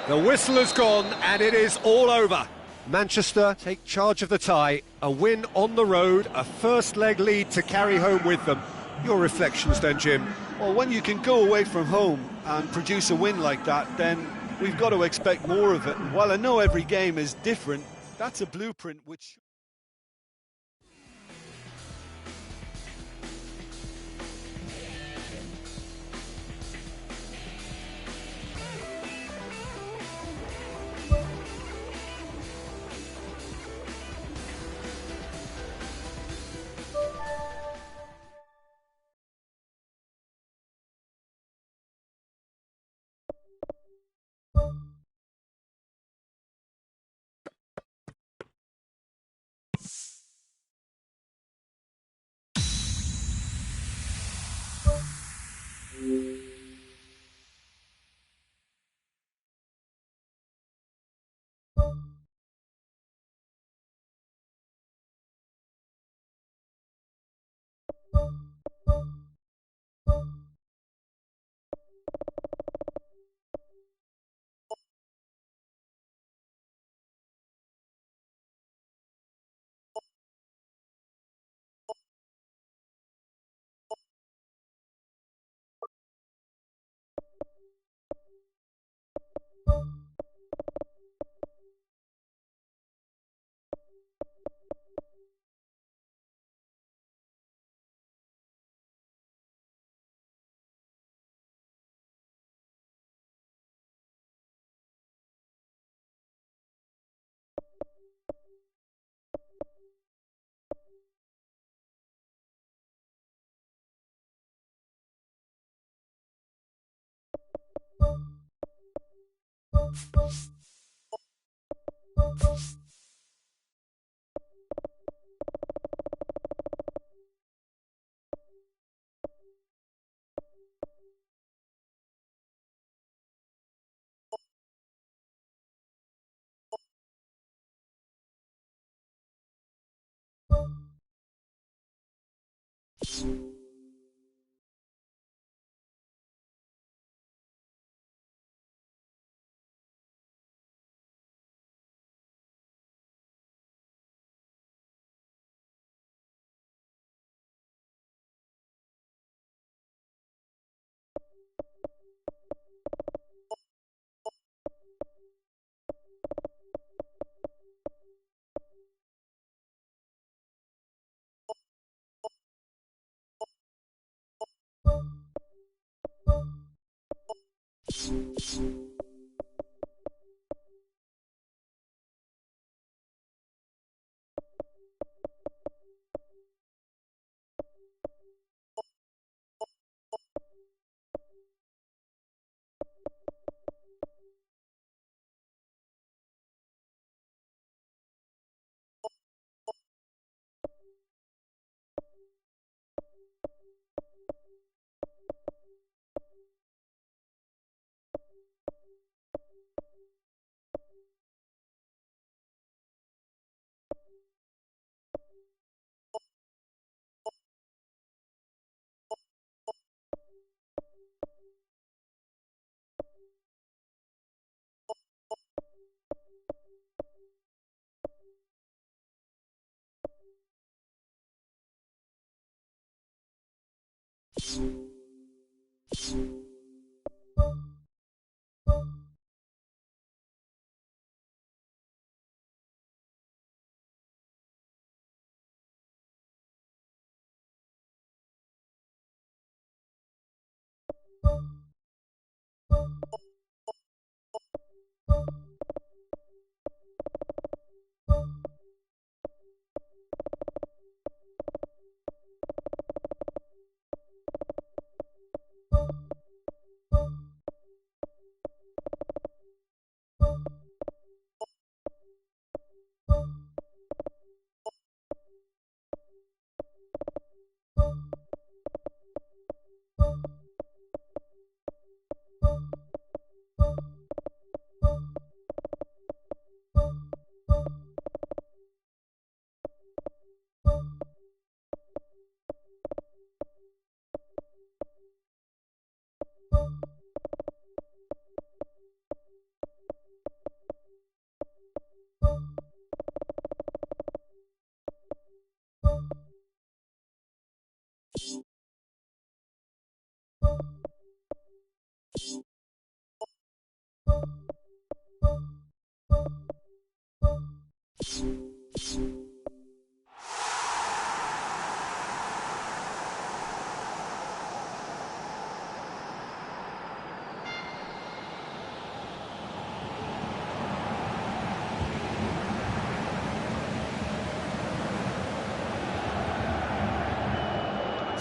The whistle has gone and it is all over. Manchester take charge of the tie. A win on the road, a first leg lead to carry home with them. Your reflections then, Jim? Well, when you can go away from home and produce a win like that, then we've got to expect more of it. And while I know every game is different, that's a blueprint which...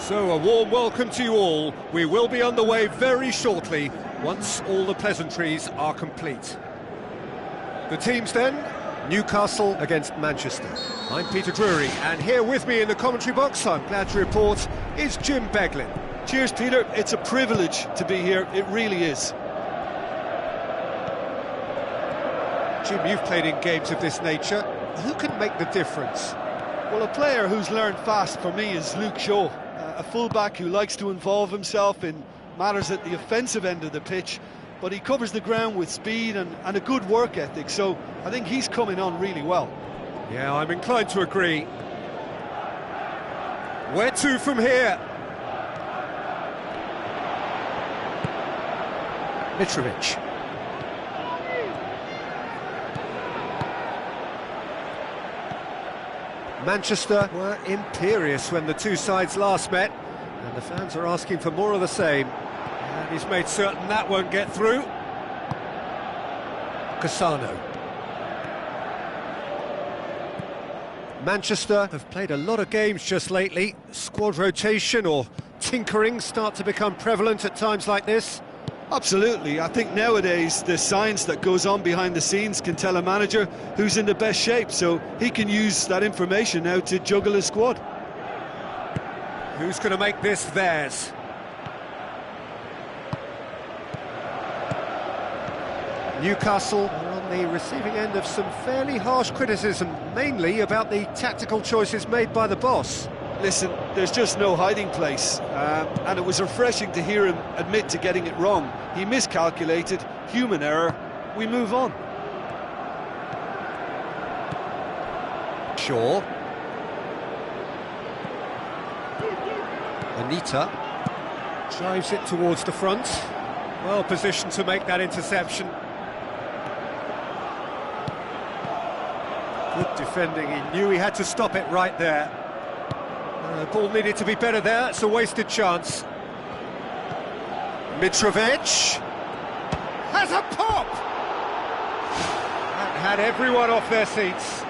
So a warm welcome to you all. We will be on the way very shortly, once all the pleasantries are complete. The teams then, Newcastle against Manchester. I'm Peter Drury, and here with me in the commentary box, I'm glad to report, is Jim Beglin. Cheers, Peter. It's a privilege to be here. It really is. Jim, you've played in games of this nature. Who can make the difference? Well, a player who's learned fast for me is Luke Shaw, a fullback who likes to involve himself in matters at the offensive end of the pitch, but he covers the ground with speed and a good work ethic, so I think he's coming on really well. Yeah, I'm inclined to agree. Where to from here? Mitrovic. Manchester were imperious when the two sides last met, and the fans are asking for more of the same. And he's made certain that won't get through. Cassano. Manchester have played a lot of games just lately. Squad rotation or tinkering start to become prevalent at times like this. Absolutely. I think nowadays the science that goes on behind the scenes can tell a manager who's in the best shape, so he can use that information now to juggle his squad. Who's going to make this theirs? Newcastle are on the receiving end of some fairly harsh criticism, mainly about the tactical choices made by the boss. Listen, there's just no hiding place, and it was refreshing to hear him admit to getting it wrong. He miscalculated, human error, we move on. Shaw. Anita drives it towards the front. Well positioned to make that interception. Good defending, he knew he had to stop it right there. The ball needed to be better there, it's a wasted chance. Mitrovic has a pop! That had everyone off their seats.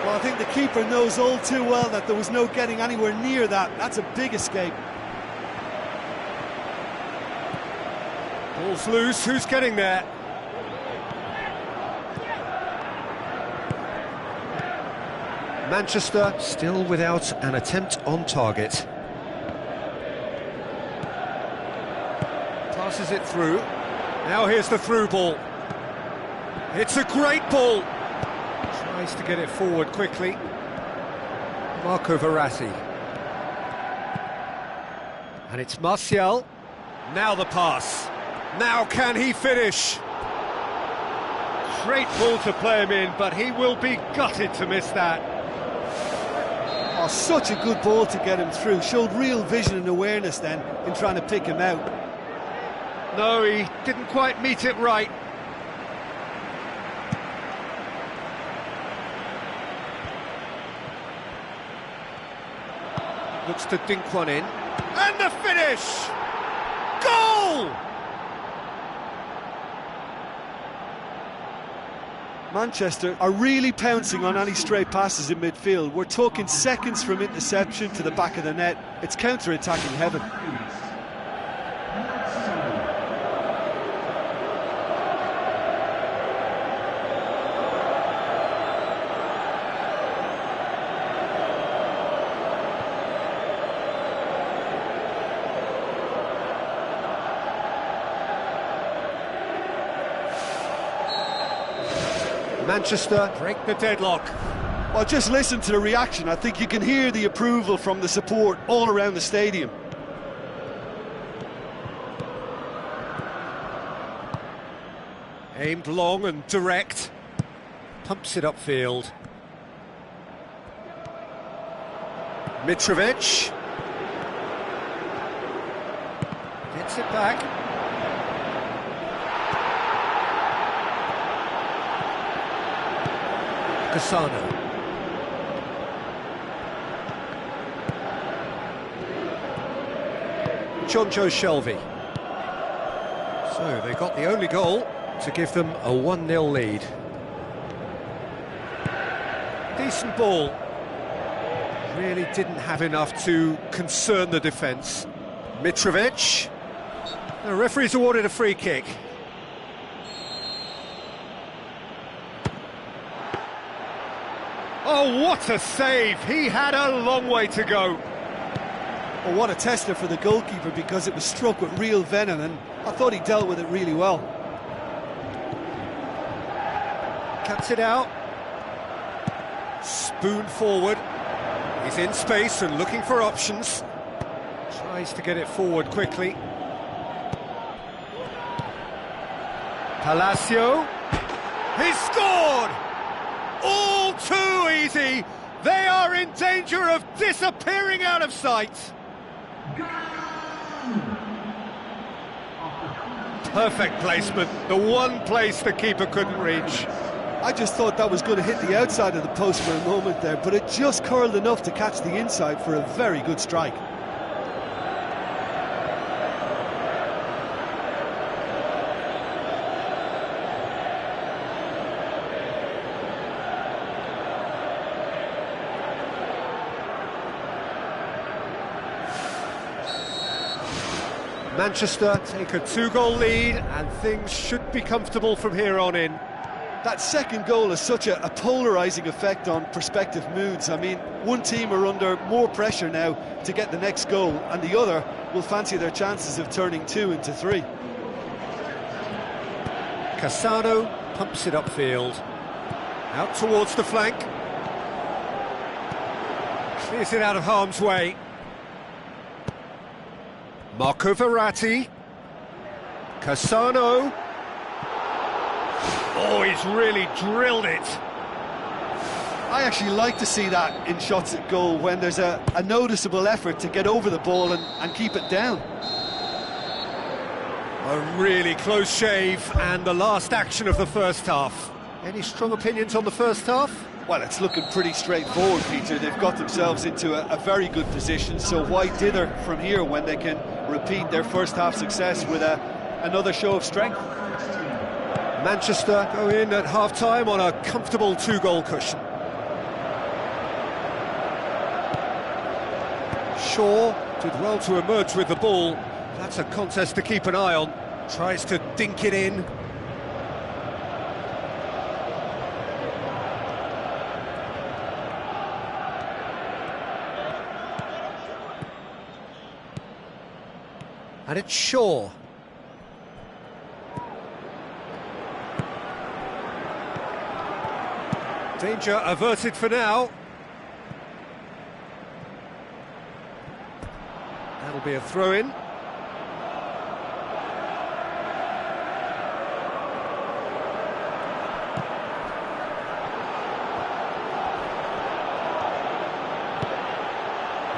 Well, I think the keeper knows all too well that there was no getting anywhere near that. That's a big escape. Ball's loose, who's getting there? Manchester still without an attempt on target. Passes it through. Now here's the through ball. It's a great ball. Tries to get it forward quickly. Marco Verratti. And it's Martial. Now the pass. Now can he finish? Great ball to play him in, but he will be gutted to miss that. Oh, such a good ball to get him through. Showed real vision and awareness then in trying to pick him out. No, he didn't quite meet it right. Looks to dink one in. And the finish! Goal! Manchester are really pouncing on any stray passes in midfield. We're talking seconds from interception to the back of the net. It's counter-attacking heaven. Manchester break the deadlock. Well, just listen to the reaction. I think you can hear the approval from the support all around the stadium. Aimed long and direct. Pumps it upfield. Mitrovic. Gets it back. Cassano. Jonjo Shelvey. So they got the only goal to give them a 1-0 lead. Decent ball. Really didn't have enough to concern the defence. Mitrovic. The referee's awarded a free kick. Oh, what a save! He had a long way to go. Well, what a tester for the goalkeeper, because it was struck with real venom, and I thought he dealt with it really well. Cuts it out. Spoon forward. He's in space and looking for options. Tries to get it forward quickly. Palacio. He's scored! All too easy. They are in danger of disappearing out of sight. Perfect placement, the one place the keeper couldn't reach. I just thought that was going to hit the outside of the post for a moment there, but it just curled enough to catch the inside for a very good strike. Manchester take a 2-goal lead, and things should be comfortable from here on in. That second goal has such a polarising effect on prospective moods. I mean, one team are under more pressure now to get the next goal, and the other will fancy their chances of turning 2 into 3. Cassano pumps it upfield. Out towards the flank. Clears it out of harm's way. Marco Verratti. Cassano. Oh, he's really drilled it. I actually like to see that in shots at goal, when there's a noticeable effort to get over the ball and keep it down. A really close shave, and the last action of the first half. Any strong opinions on the first half? Well, it's looking pretty straightforward, Peter. They've got themselves into a very good position, so why dither from here when they can repeat their first half success with another show of strength? Manchester go in at half-time on a comfortable 2-goal cushion. Shaw did well to emerge with the ball. That's a contest to keep an eye on. Tries to dink it in. And it's Shaw. Danger averted for now. That'll be a throw-in.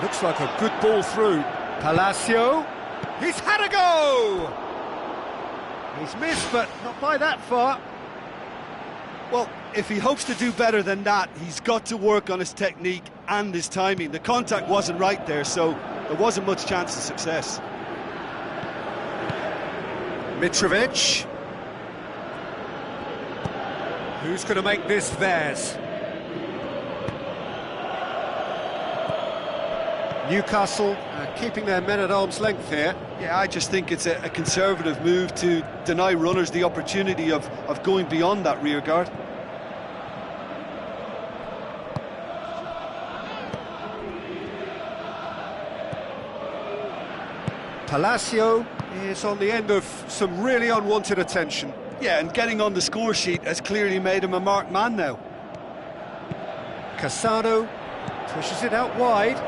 Looks like a good ball through. Palacio. He's had a go! He's missed, but not by that far. Well, if he hopes to do better than that, he's got to work on his technique and his timing. The contact wasn't right there, so there wasn't much chance of success. Mitrovic. Who's going to make this theirs? Newcastle keeping their men at arm's length here. Yeah, I just think it's a conservative move to deny runners the opportunity of going beyond that rear guard. Palacio is on the end of some really unwanted attention. Yeah, and getting on the score sheet has clearly made him a marked man now. Cassano pushes it out wide.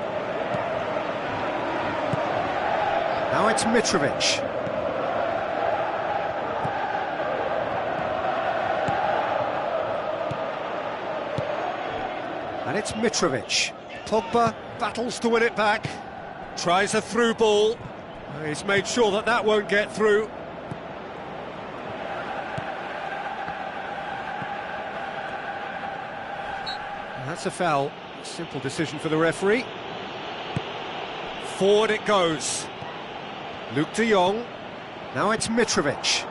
Now it's Mitrovic. And it's Mitrovic. Pogba battles to win it back. Tries a through ball. He's made sure that that won't get through. And that's a foul. Simple decision for the referee. Forward it goes. Luke de Jong. Now it's Mitrovic.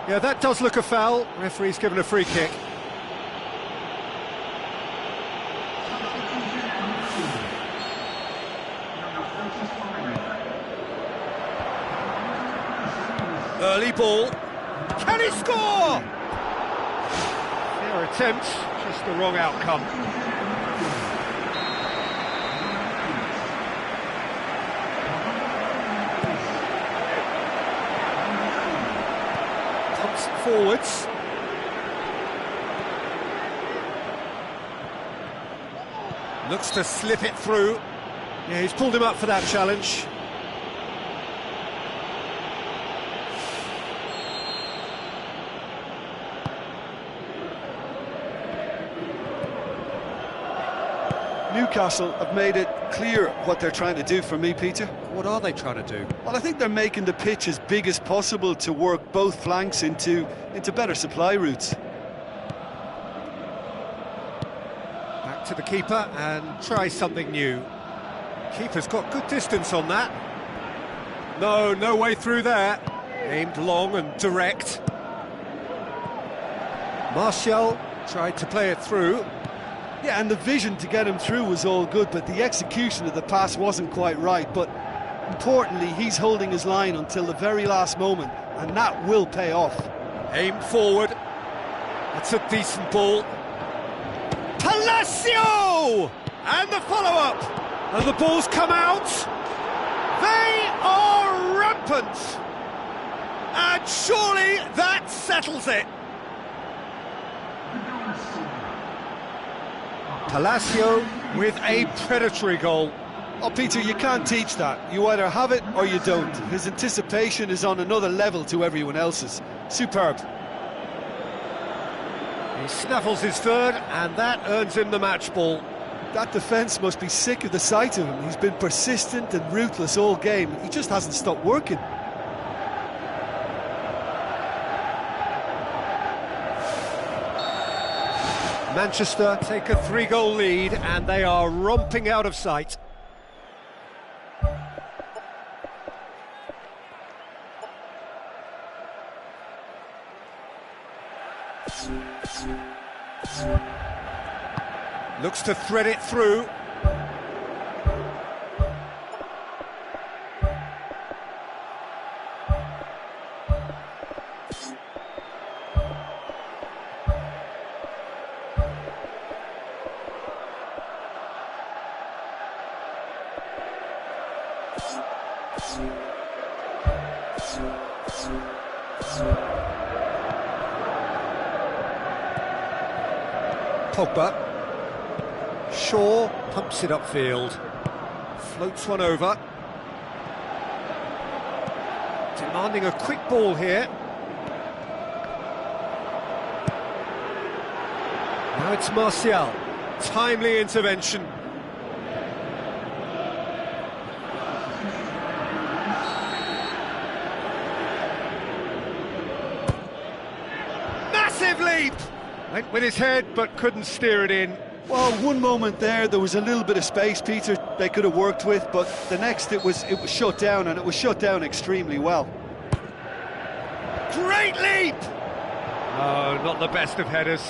Yeah, that does look a foul. Referee's given a free kick. Early ball. Can he score? Fair attempt, just the wrong outcome. Pumps it forwards. Looks to slip it through. Yeah, he's pulled him up for that challenge. Newcastle have made it clear what they're trying to do for me, Peter. What are they trying to do? Well, I think they're making the pitch as big as possible to work both flanks into better supply routes. Back to the keeper and try something new. Keeper's got good distance on that. No way through there. Aimed long and direct. Martial tried to play it through. Yeah, and the vision to get him through was all good, but the execution of the pass wasn't quite right. But importantly, he's holding his line until the very last moment, and that will pay off. Aimed forward. That's a decent ball. Palacio! And the follow-up. And the ball's come out. They are rampant. And surely that settles it. Palacio with a predatory goal. Oh, Peter, you can't teach that. You either have it or you don't. His anticipation is on another level to everyone else's. Superb. He snaffles his third, and that earns him the match ball. That defence must be sick of the sight of him. He's been persistent and ruthless all game. He just hasn't stopped working. Manchester take a 3-goal lead, and they are romping out of sight. Looks to thread it through. Pogba. Shaw pumps it upfield. Floats one over. Demanding a quick ball here. Now it's Martial. Timely intervention. Massive leap! Went with his head, but couldn't steer it in. Well, one moment there was a little bit of space, Peter, they could have worked with, but the next it was shut down, and it was shut down extremely well. Great leap! Oh, not the best of headers.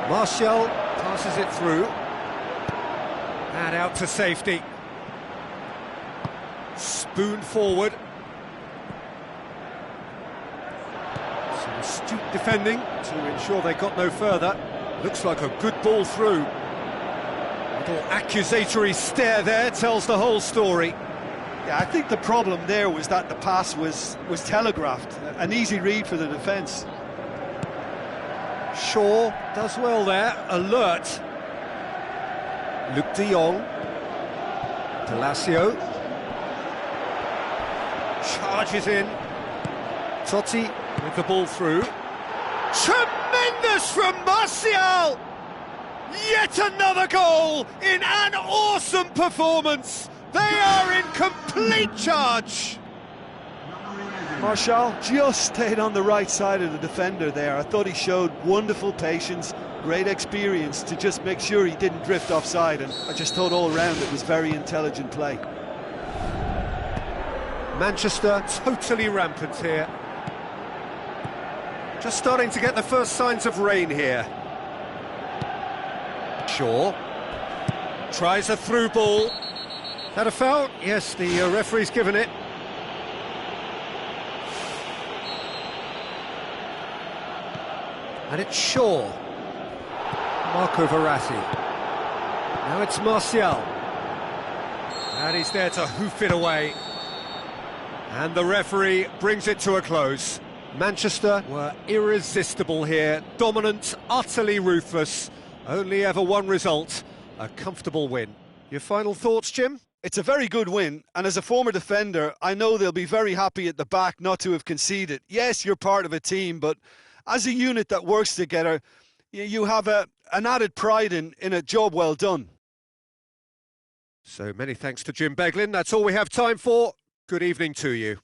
Martial passes it through. And out to safety. Spoon forward. Some astute defending to ensure they got no further. Looks like a good ball through. Little accusatory stare there tells the whole story. Yeah, I think the problem there was that the pass was telegraphed. An easy read for the defence. Shaw does well there, alert. Luke de Jong. Palacio. Charges in. Totti with the ball through. Tremendous from Martial! Yet another goal in an awesome performance. They are in complete charge. Martial just stayed on the right side of the defender there. I thought he showed wonderful patience, great experience to just make sure he didn't drift offside, and I just thought all round it was very intelligent play. Manchester totally rampant here. Just starting to get the first signs of rain here. Shaw tries a through ball. Is that a foul? Yes, the referee's given it. And it's Shaw. Marco Verratti. Now it's Martial. And he's there to hoof it away. And the referee brings it to a close. Manchester were irresistible here, dominant, utterly ruthless. Only ever one result, a comfortable win. Your final thoughts, Jim? It's a very good win, and as a former defender, I know they'll be very happy at the back not to have conceded. Yes, you're part of a team, but as a unit that works together, you have an added pride in a job well done. So many thanks to Jim Beglin. That's all we have time for. Good evening to you.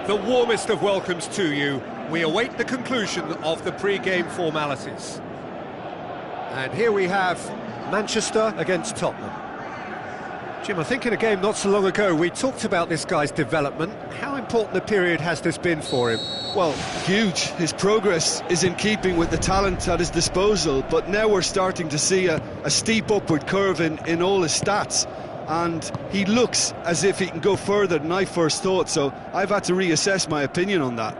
The warmest of welcomes to you. We await the conclusion of the pre-game formalities. And here we have Manchester against Tottenham. Jim, I think in a game not so long ago we talked about this guy's development. How important a period has this been for him? Well, huge. His progress is in keeping with the talent at his disposal, but now we're starting to see a steep upward curve in all his stats. And he looks as if he can go further than I first thought, so I've had to reassess my opinion on that.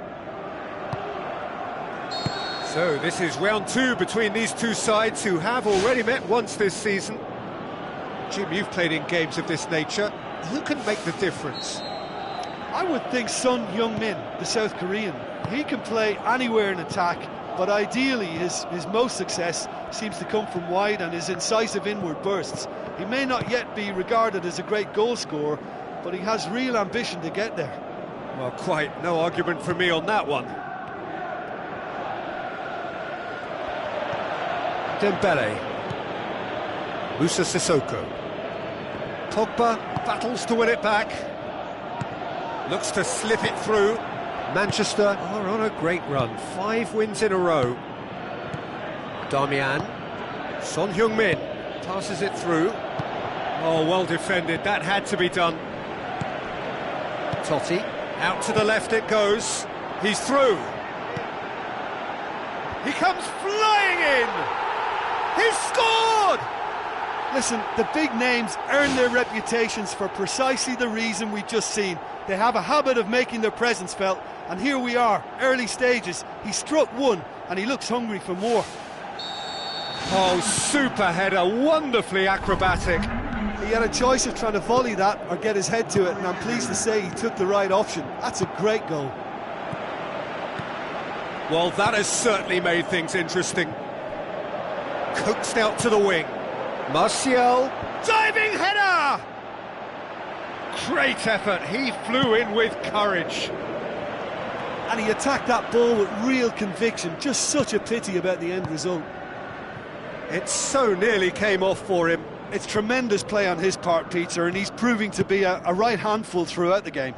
So this is round two between these two sides who have already met once this season. Jim, you've played in games of this nature. Who can make the difference? I would think Son Heung-min, the South Korean. He can play anywhere in attack, but ideally his most success seems to come from wide and his incisive inward bursts. He may not yet be regarded as a great goal scorer, but he has real ambition to get there. Well, quite no argument from me on that one. Dembele. Moussa Sissoko. Pogba battles to win it back. Looks to slip it through. Manchester are on a great run. 5 wins in a row. Darmian. Son Heung-min passes it through. Oh, well defended. That had to be done. Totti. Out to the left it goes. He's through. He comes flying in. He's scored! Listen, the big names earn their reputations for precisely the reason we've just seen. They have a habit of making their presence felt, and here we are, early stages. He struck one, and he looks hungry for more. Oh, super header, wonderfully acrobatic. He had a choice of trying to volley that or get his head to it, and I'm pleased to say he took the right option. That's a great goal. Well, that has certainly made things interesting. Coaxed out to the wing. Martial, diving header! Great effort, he flew in with courage. And he attacked that ball with real conviction. Just such a pity about the end result. It so nearly came off for him. It's tremendous play on his part, Peter, and he's proving to be a right handful throughout the game.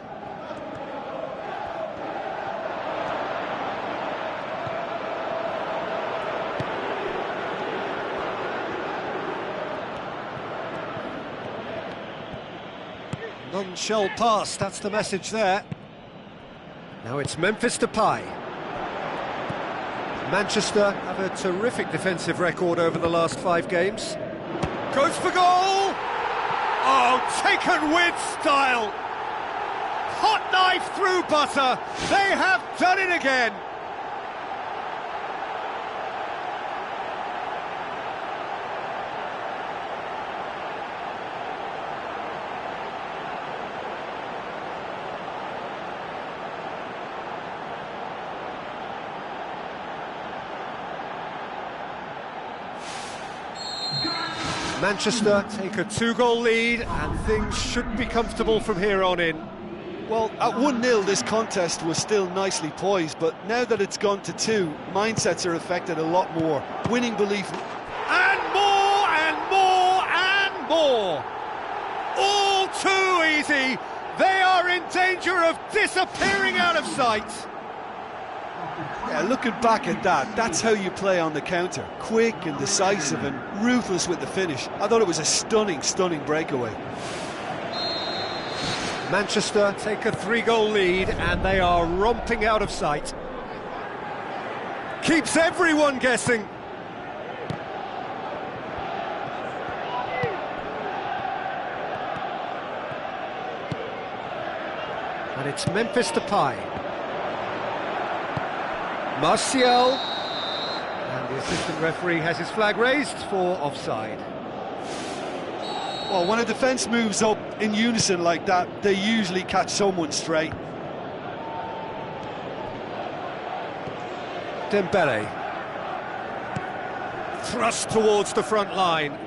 None shall pass, that's the message there. Now it's Memphis Depay. Manchester have a terrific defensive record over the last 5 games. Goes for goal! Oh, taken with style! Hot knife through butter! They have done it again! Manchester take a 2-goal lead and things should be comfortable from here on in. Well, at 1-0 this contest was still nicely poised, but now that it's gone to 2, mindsets are affected a lot more. Winning belief... And more, and more, and more! All too easy! They are in danger of disappearing out of sight! Yeah, looking back at that, that's how you play on the counter. Quick and decisive and ruthless with the finish. I thought it was a stunning, stunning breakaway. Manchester take a 3-goal lead and they are romping out of sight. Keeps everyone guessing. And it's Memphis Depay. Martial. And the assistant referee has his flag raised for offside. Well, when a defence moves up in unison like that, they usually catch someone straight. Dembele. Thrust towards the front line.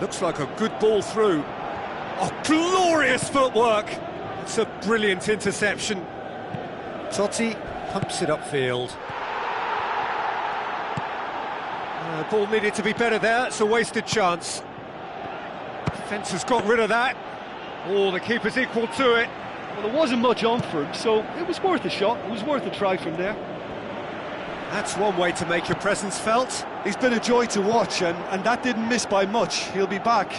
Looks like a good ball through. Oh, glorious footwork! It's a brilliant interception. Totti pumps it upfield. Ball needed to be better there, it's a wasted chance. Defence has got rid of that. Oh, the keeper's equal to it. Well, there wasn't much on for him, so it was worth a shot. It was worth a try from there. That's one way to make your presence felt. He's been a joy to watch, and that didn't miss by much. He'll be back.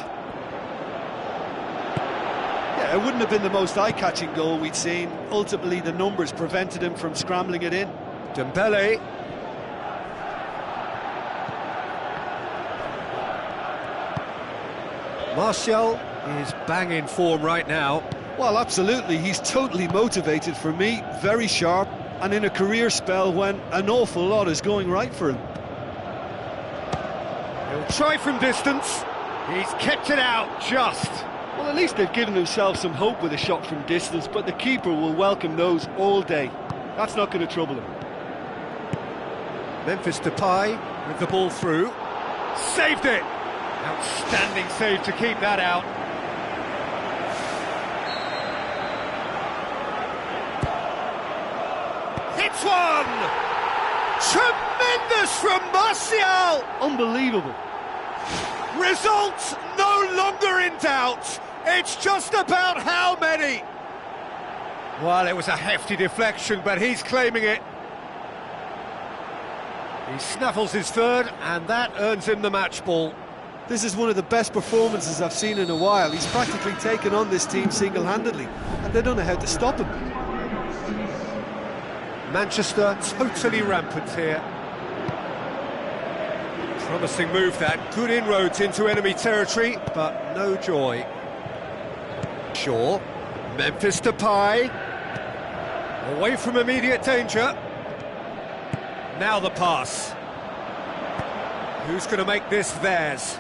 Yeah, it wouldn't have been the most eye-catching goal we'd seen. Ultimately, the numbers prevented him from scrambling it in. Dembele. Martial is banging form right now. Well, absolutely. He's totally motivated for me, very sharp, and in a career spell when an awful lot is going right for him. He'll try from distance. He's kept it out just. Well, at least they've given themselves some hope with a shot from distance, but the keeper will welcome those all day. That's not going to trouble him. Memphis Depay with the ball through. Saved it! Outstanding save to keep that out. Hits one! Tremendous from Martial! Unbelievable. Results no longer in doubt. It's just about how many. Well, it was a hefty deflection, but he's claiming it. He snaffles his third, and that earns him the match ball. This is one of the best performances I've seen in a while. He's practically taken on this team single-handedly, and they don't know how to stop him. Manchester totally rampant here. Promising move that, good inroads into enemy territory, but no joy. Shaw, Memphis Depay, away from immediate danger. Now the pass. Who's going to make this theirs?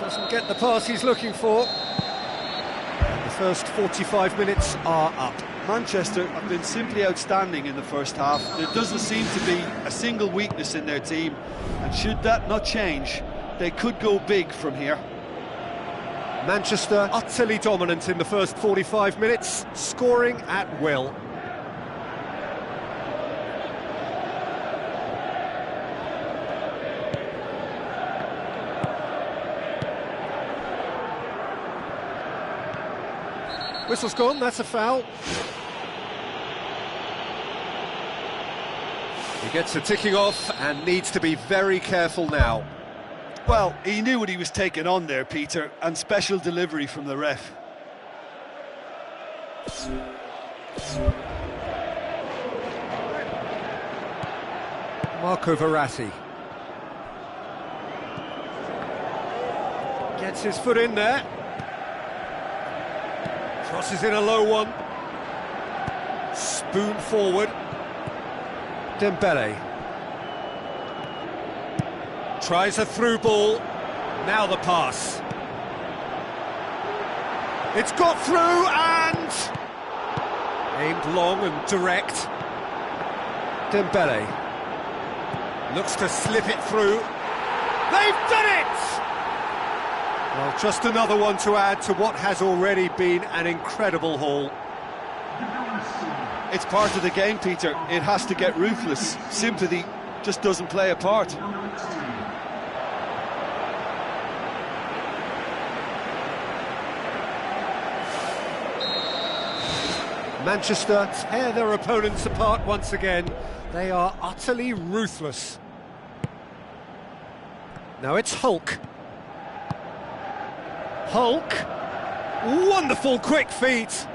Doesn't get the pass he's looking for. The first 45 minutes are up. Manchester have been simply outstanding in the first half. There doesn't seem to be a single weakness in their team, and should that not change, they could go big from here. Manchester utterly dominant in the first 45 minutes, scoring at will. Whistle's gone, that's a foul. He gets a ticking off and needs to be very careful now. Well, he knew what he was taking on there, Peter, and special delivery from the ref. Marco Verratti. Gets his foot in there. Crosses in a low one. Spoon forward. Dembele. Tries a through ball. Now the pass. It's got through and... Aimed long and direct. Dembele looks to slip it through. They've done it! Well, just another one to add to what has already been an incredible haul. It's part of the game, Peter. It has to get ruthless. Sympathy just doesn't play a part. Manchester tear their opponents apart once again. They are utterly ruthless. Now it's Hulk. Hulk. Wonderful quick feet.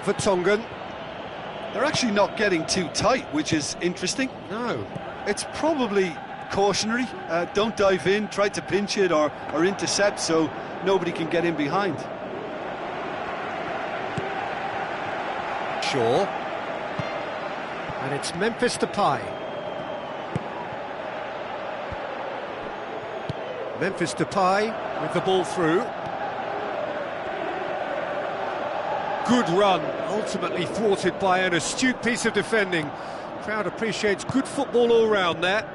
Vertonghen. They're actually not getting too tight, which is interesting. No. It's probably cautionary. Don't dive in, try to pinch it or intercept so nobody can get in behind. Shaw. And it's Memphis Depay. Memphis Depay with the ball through. Good run, ultimately thwarted by an astute piece of defending. Crowd appreciates good football all round there.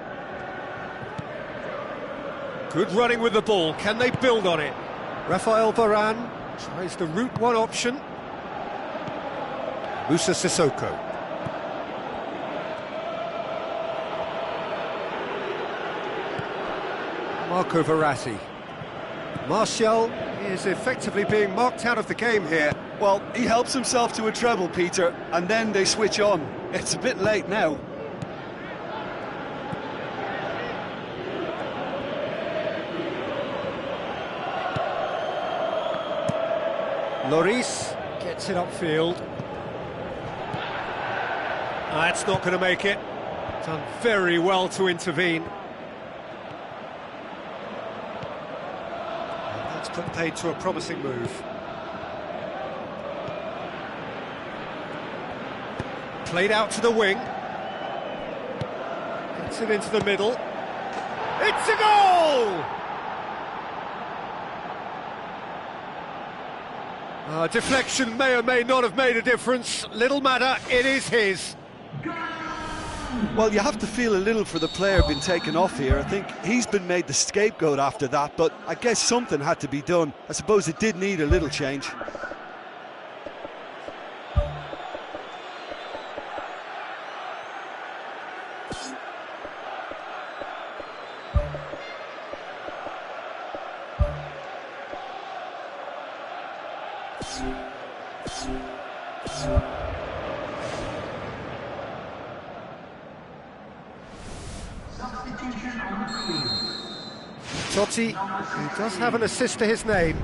Good running with the ball, can they build on it? Rafael Varane tries the route one option. Moussa Sissoko. Marco Verratti. Martial is effectively being marked out of the game here. Well, he helps himself to a treble, Peter, and then they switch on. It's a bit late now. Lloris gets it upfield. That's not going to make it. Done very well to intervene. And that's put paid to a promising move. Played out to the wing. Gets it into the middle. It's a goal! Deflection may or may not have made a difference. Little matter, it is his. Well, you have to feel a little for the player being taken off here. I think he's been made the scapegoat after that, but I guess something had to be done. I suppose it did need a little change. Totti, who does have an assist to his name.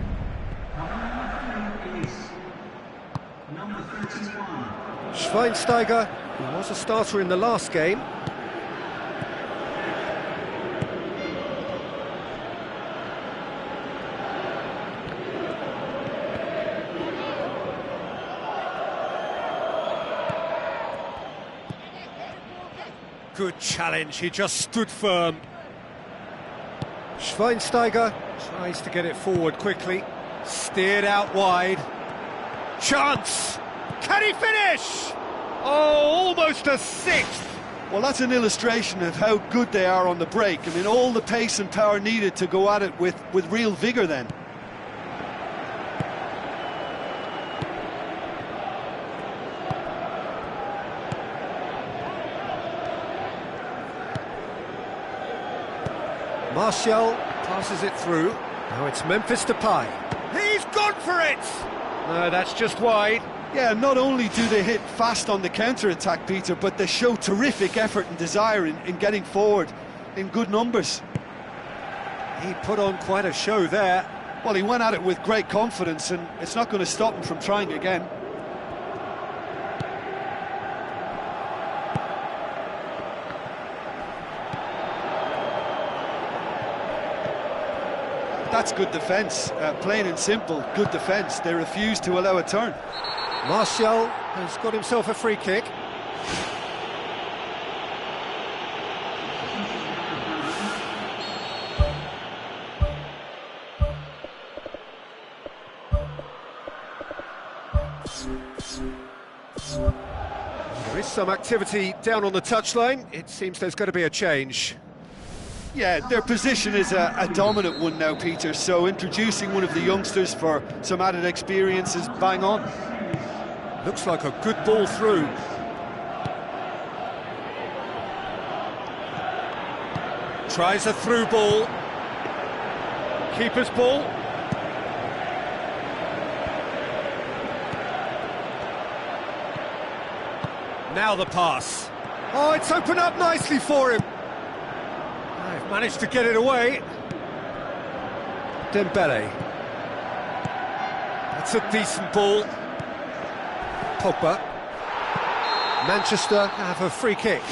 Schweinsteiger, who was a starter in the last game. Good challenge, he just stood firm. Schweinsteiger tries to get it forward quickly, steered out wide. Chance! Can he finish? Oh, almost a sixth! Well, that's an illustration of how good they are on the break. I mean, all the pace and power needed to go at it with real vigour then. Martial passes it through. Now it's Memphis Depay. He's gone for it! No, that's just wide. Yeah, not only do they hit fast on the counter-attack, Peter, but they show terrific effort and desire in getting forward in good numbers. He put on quite a show there. Well, he went at it with great confidence, and it's not going to stop him from trying again. That's good defence, plain and simple, good defence. They refuse to allow a turn. Martial has got himself a free kick. There is some activity down on the touchline. It seems there's going to be a change. Yeah, their position is a dominant one now, Peter, so introducing one of the youngsters for some added experience is bang on. Looks like a good ball through. Tries a through ball. Keeper's ball. Now the pass. Oh, it's opened up nicely for him. They've managed to get it away. Dembele. That's a decent ball. Pogba. Manchester have a free kick.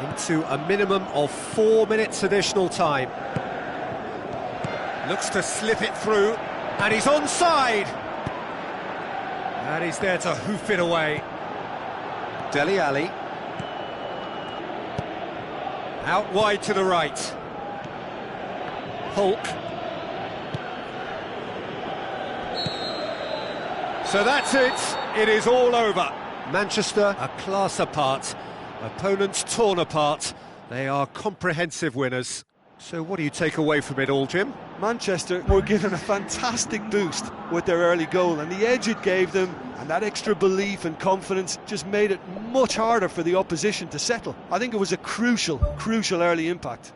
Into a minimum of 4 minutes additional time. Looks to slip it through, and he's onside. And he's there to hoof it away. Dele Alli. Out wide to the right. Hulk. So that's it. It is all over. Manchester a class apart. Opponents torn apart. They are comprehensive winners. So what do you take away from it all, Jim? Manchester were given a fantastic boost with their early goal, and the edge it gave them and that extra belief and confidence just made it much harder for the opposition to settle. I think it was a crucial early impact.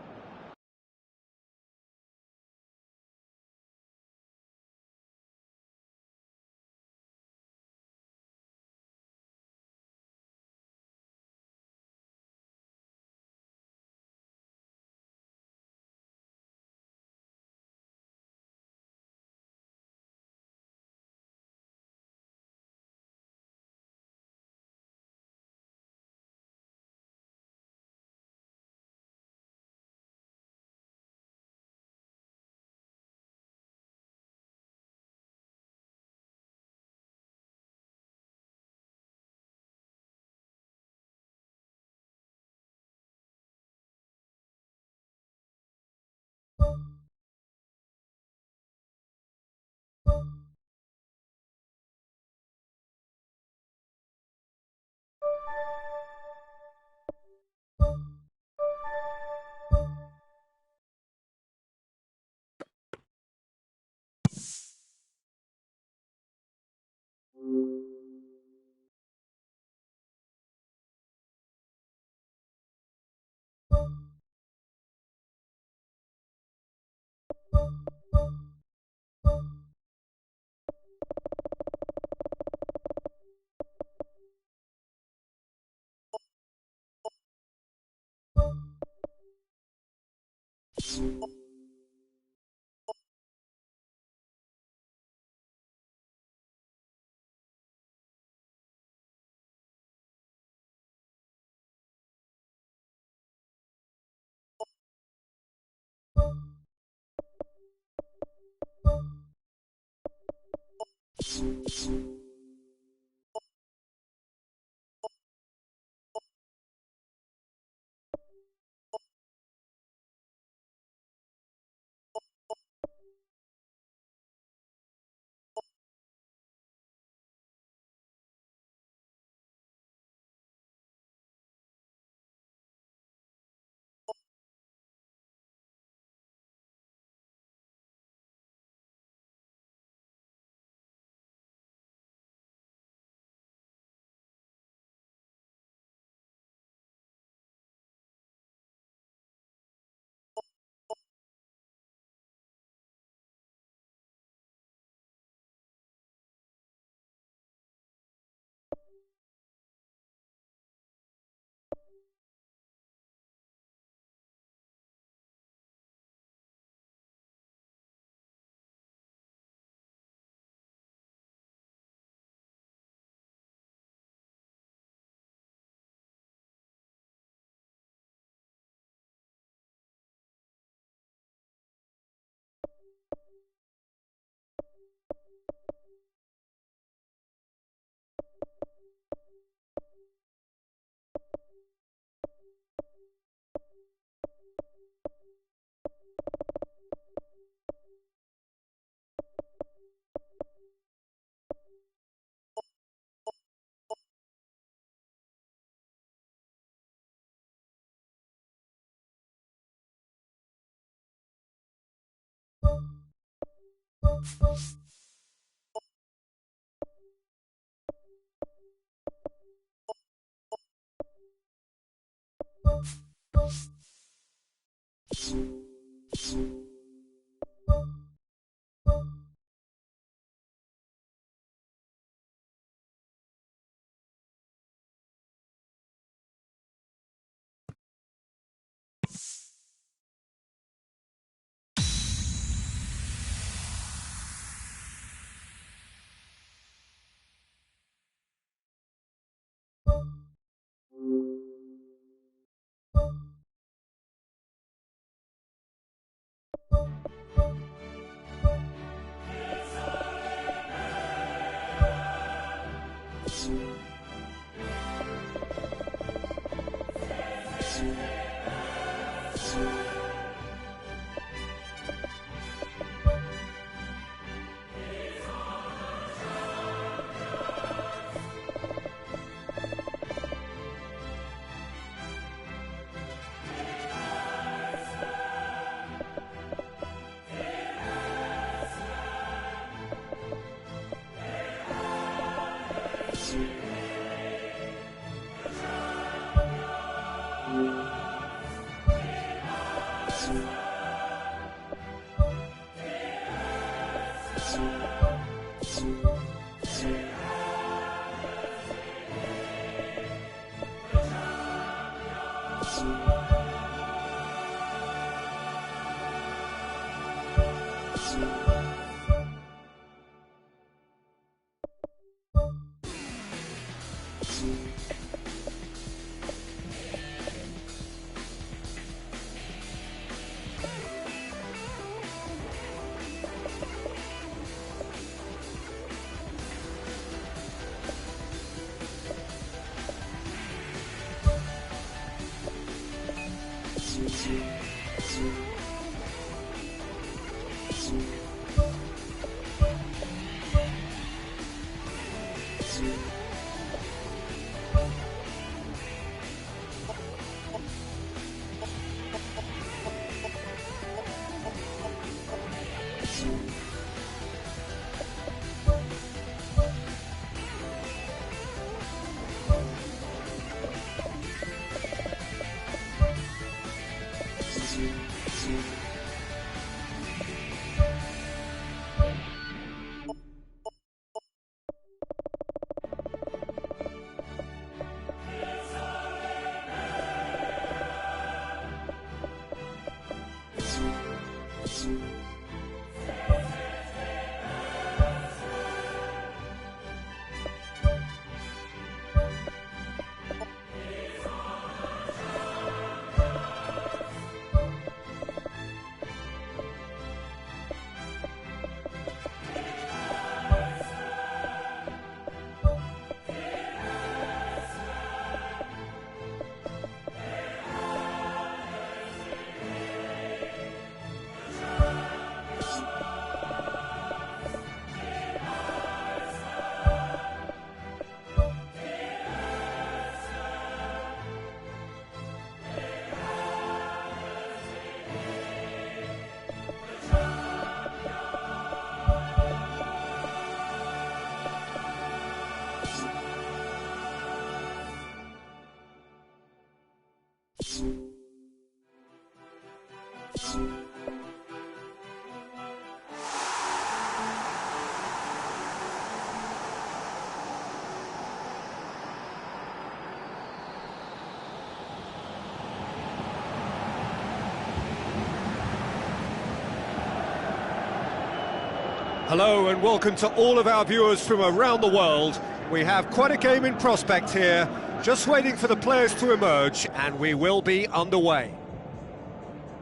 Hello and welcome to all of our viewers from around the world. We have quite a game in prospect here, just waiting for the players to emerge, and we will be underway.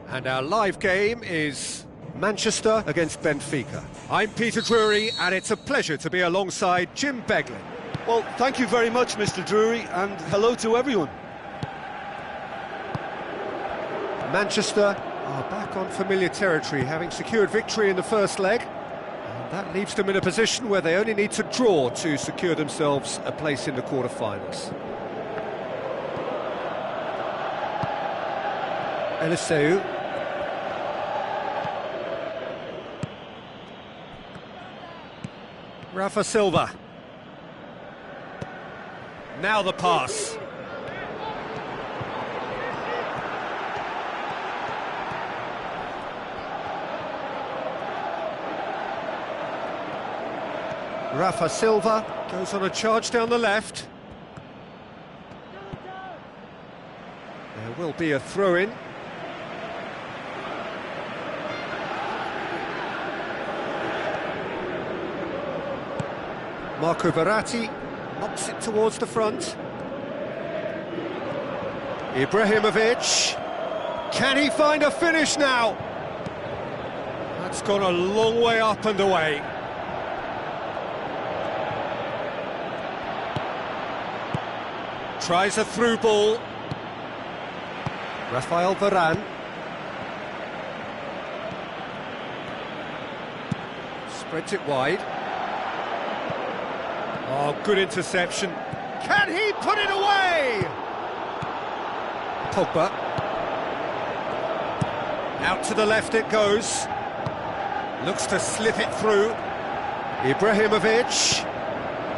And our live game is Manchester against Benfica. I'm Peter Drury, and it's a pleasure to be alongside Jim Beglin. Well, thank you very much, Mr. Drury, and hello to everyone. Manchester are back on familiar territory, having secured victory in the first leg. That leaves them in a position where they only need to draw to secure themselves a place in the quarter-finals. Eliseu. Rafa Silva. Now the pass. Rafa Silva goes on a charge down the left. There will be a throw-in. Marco Verratti knocks it towards the front. Ibrahimovic. Can he find a finish now? That's gone a long way up and away. Tries a through ball. Rafael Varane. Spreads it wide. Oh, good interception. Can he put it away? Pogba. Out to the left it goes. Looks to slip it through. Ibrahimovic.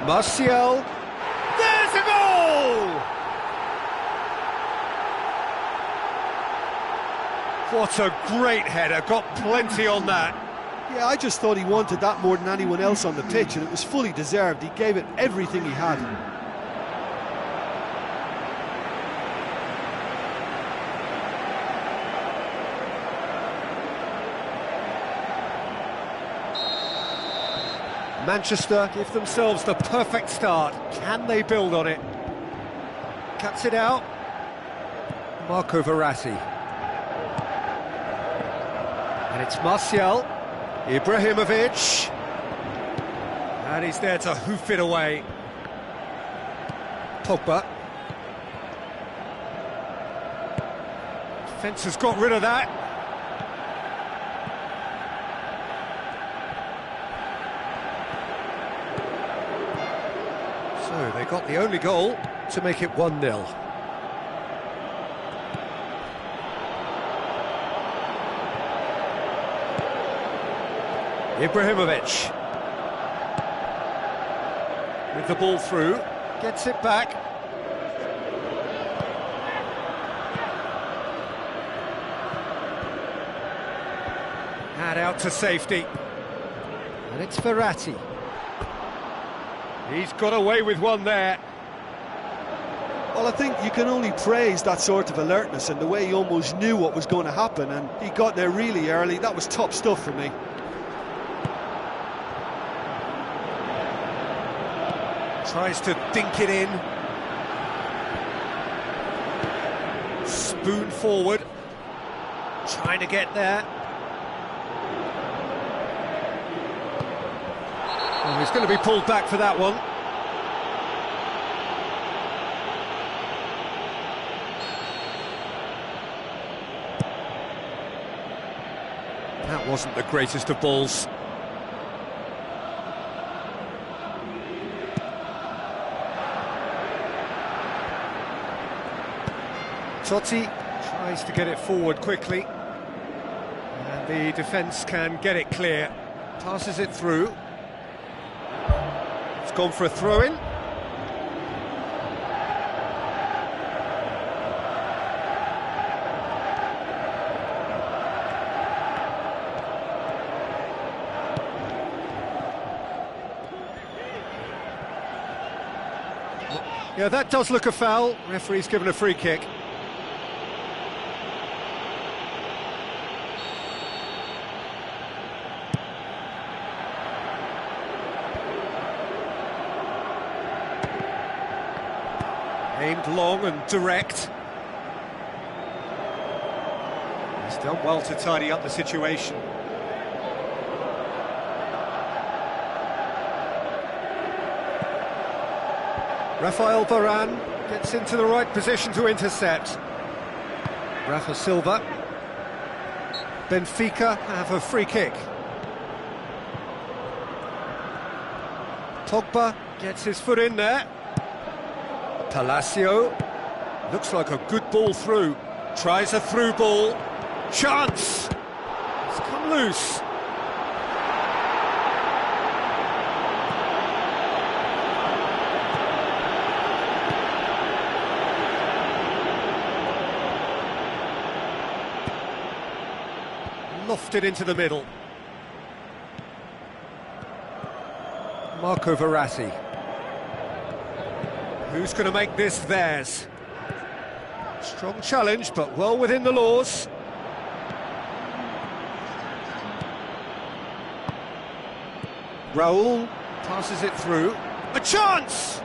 Martial. There's a goal! What a great header, got plenty on that. Yeah, I just thought he wanted that more than anyone else on the pitch, and it was fully deserved. He gave it everything he had. Manchester give themselves the perfect start. Can they build on it? Cuts it out. Marco Verratti. And it's Martial. Ibrahimovic. And he's there to hoof it away. Pogba. Defence has got rid of that. So they got the only goal to make it 1-0. Ibrahimovic. With the ball through, gets it back. And out to safety. And it's Verratti. He's got away with one there. Well, I think you can only praise that sort of alertness and the way he almost knew what was going to happen, and he got there really early. That was top stuff for me. Tries to dink it in. Spoon forward. Trying to get there. Oh, he's going to be pulled back for that one. That wasn't the greatest of balls. Totti tries to get it forward quickly, and the defence can get it clear. Passes it through. It's gone for a throw-in. Yeah, that does look a foul. Referee's given a free kick. Aimed long and direct. He's done well to tidy up the situation. Rafael Varane gets into the right position to intercept. Rafa Silva. Benfica have a free kick. Pogba gets his foot in there. Palacio, looks like a good ball through, tries a through ball, chance, it's come loose. lofted into the middle. Marco Verratti. Who's going to make this theirs? Strong challenge, but well within the laws. Raul passes it through. A chance!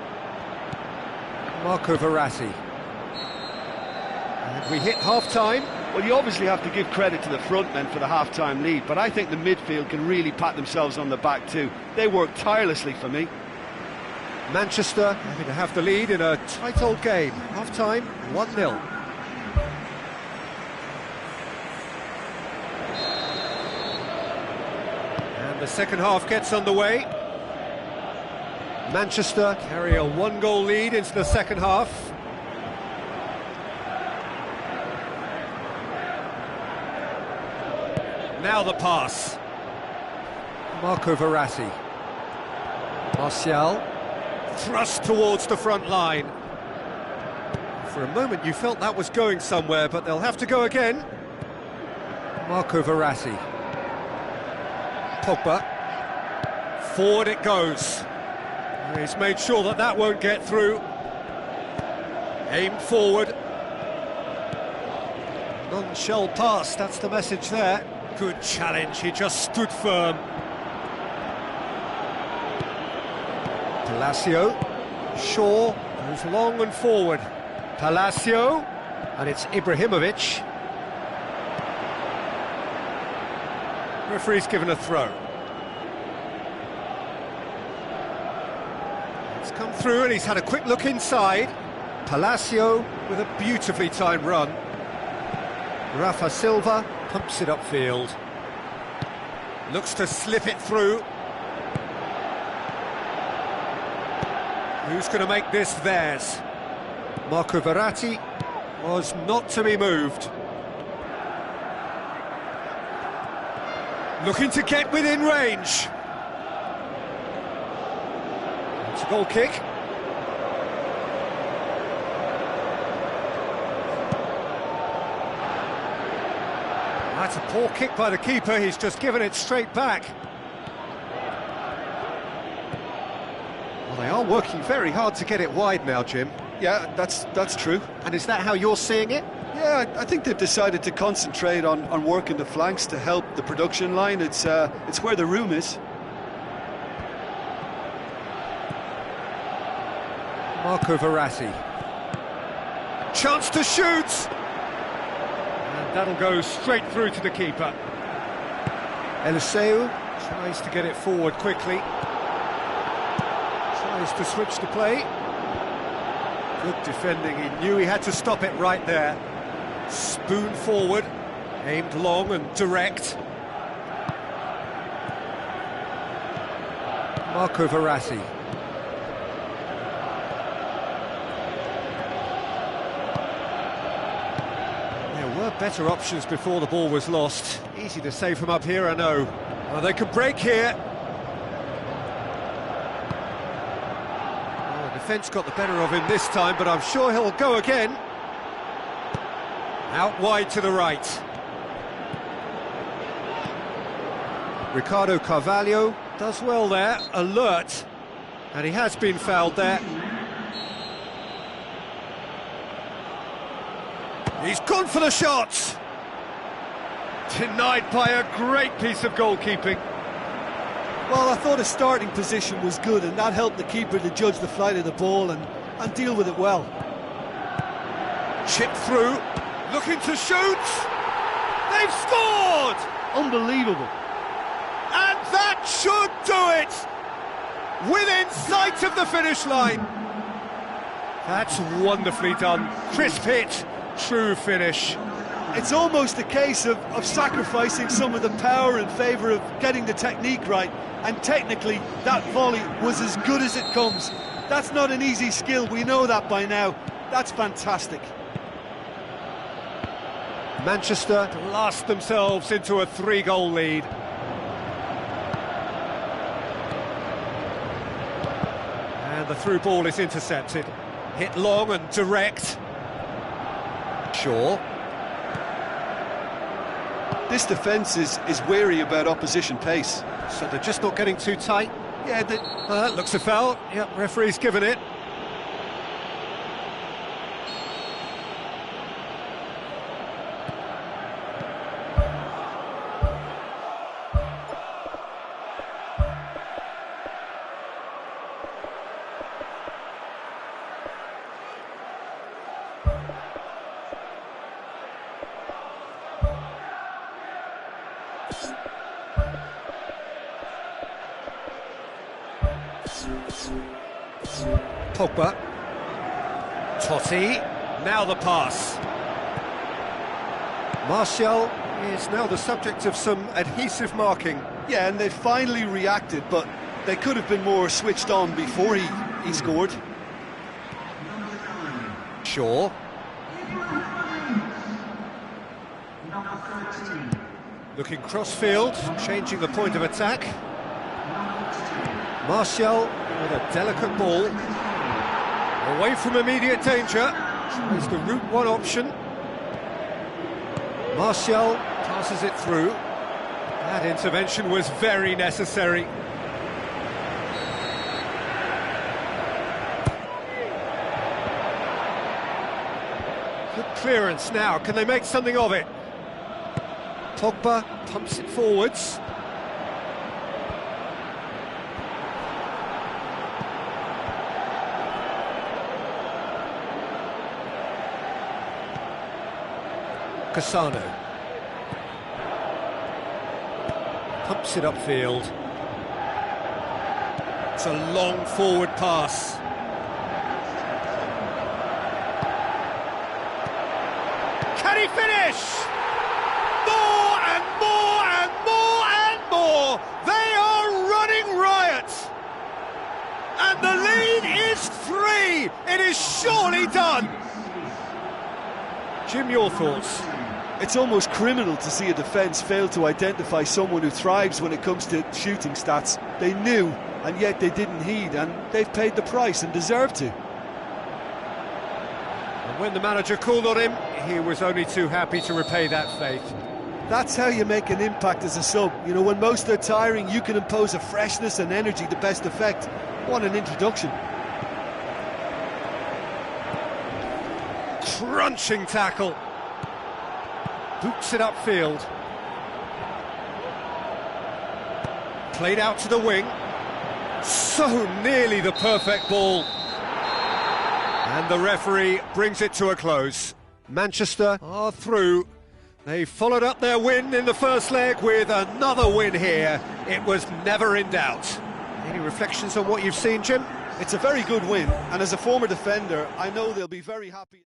Marco Verratti. And we hit half-time. Well, you obviously have to give credit to the front men for the half-time lead, but I think the midfield can really pat themselves on the back too. They work tirelessly for me. Manchester having to have the lead in a tight old game. Half-time, 1-0. And the second half gets underway. Manchester carry a one-goal lead into the second half. Now the pass. Marco Verratti. Martial. Thrust towards the front line. For a moment you felt that was going somewhere, but they'll have to go again. Marco Verratti. Pogba. Forward it goes. He's made sure that that won't get through. Aimed forward. None shall pass, that's the message there. Good challenge, he just stood firm. Palacio. Shaw goes long and forward. Palacio. And it's Ibrahimovic. Referee's given a throw. It's come through and he's had a quick look inside. Palacio with a beautifully timed run. Rafa Silva pumps it upfield. Looks to slip it through. Who's going to make this theirs? Marco Verratti was not to be moved. Looking to get within range. It's a goal kick. That's a poor kick by the keeper, he's just given it straight back. Well, they are working very hard to get it wide now, Jim. Yeah, that's true. And is that how you're seeing it? Yeah, I think they've decided to concentrate on working the flanks to help the production line. It's where the room is. Marco Verratti. Chance to shoot! And that'll go straight through to the keeper. Eliseu tries to get it forward quickly. Tries to switch the play. Good defending, he knew he had to stop it right there. Spoon forward, aimed long and direct. Marco Verratti. There were better options before the ball was lost. Easy to say from up here, I know. Well, they could break here. Well, the defence got the better of him this time, but I'm sure he'll go again. Out wide to the right. Ricardo Carvalho does well there, alert. And he has been fouled there. He's gone for the shot! Denied by a great piece of goalkeeping. Well, I thought his starting position was good, and that helped the keeper to judge the flight of the ball and deal with it well. Chip through. Looking to shoot! They've scored! Unbelievable. And that should do it! Within sight of the finish line. That's wonderfully done. Crisp hit, true finish. It's almost a case of sacrificing some of the power in favour of getting the technique right, and technically that volley was as good as it comes. That's not an easy skill, we know that by now. That's fantastic. Manchester blast themselves into a 3-goal lead. And the through ball is intercepted. Hit long and direct. Shaw. This defence is wary about opposition pace. So they're just not getting too tight. Yeah, That looks a foul. Yep, referee's given it. Pogba. Totti. Now the pass. Martial is now the subject of some adhesive marking. yeah, and they finally reacted, but they could have been more switched on before he scored. Shaw. Looking cross-field, changing the point of attack. Martial with a delicate ball. Away from immediate danger. Tries the route one option. Martial passes it through. That intervention was very necessary. Good clearance now. Can they make something of it? Pogba pumps it forwards. Cassano pumps it upfield. It's a long forward pass. Can he finish? More and more and more and more. They are running riot. And the lead is 3. It is surely done. Jim, your thoughts? It's almost criminal to see a defence fail to identify someone who thrives when it comes to shooting stats. They knew, and yet they didn't heed, and they've paid the price and deserve to. And when the manager called on him, he was only too happy to repay that faith. That's how you make an impact as a sub. You know, when most are tiring, you can impose a freshness and energy to best effect. What an introduction. Crunching tackle. Boots it upfield. Played out to the wing. So nearly the perfect ball. And the referee brings it to a close. Manchester are through. They followed up their win in the first leg with another win here. It was never in doubt. Any reflections on what you've seen, Jim? It's a very good win, and as a former defender, I know they'll be very happy.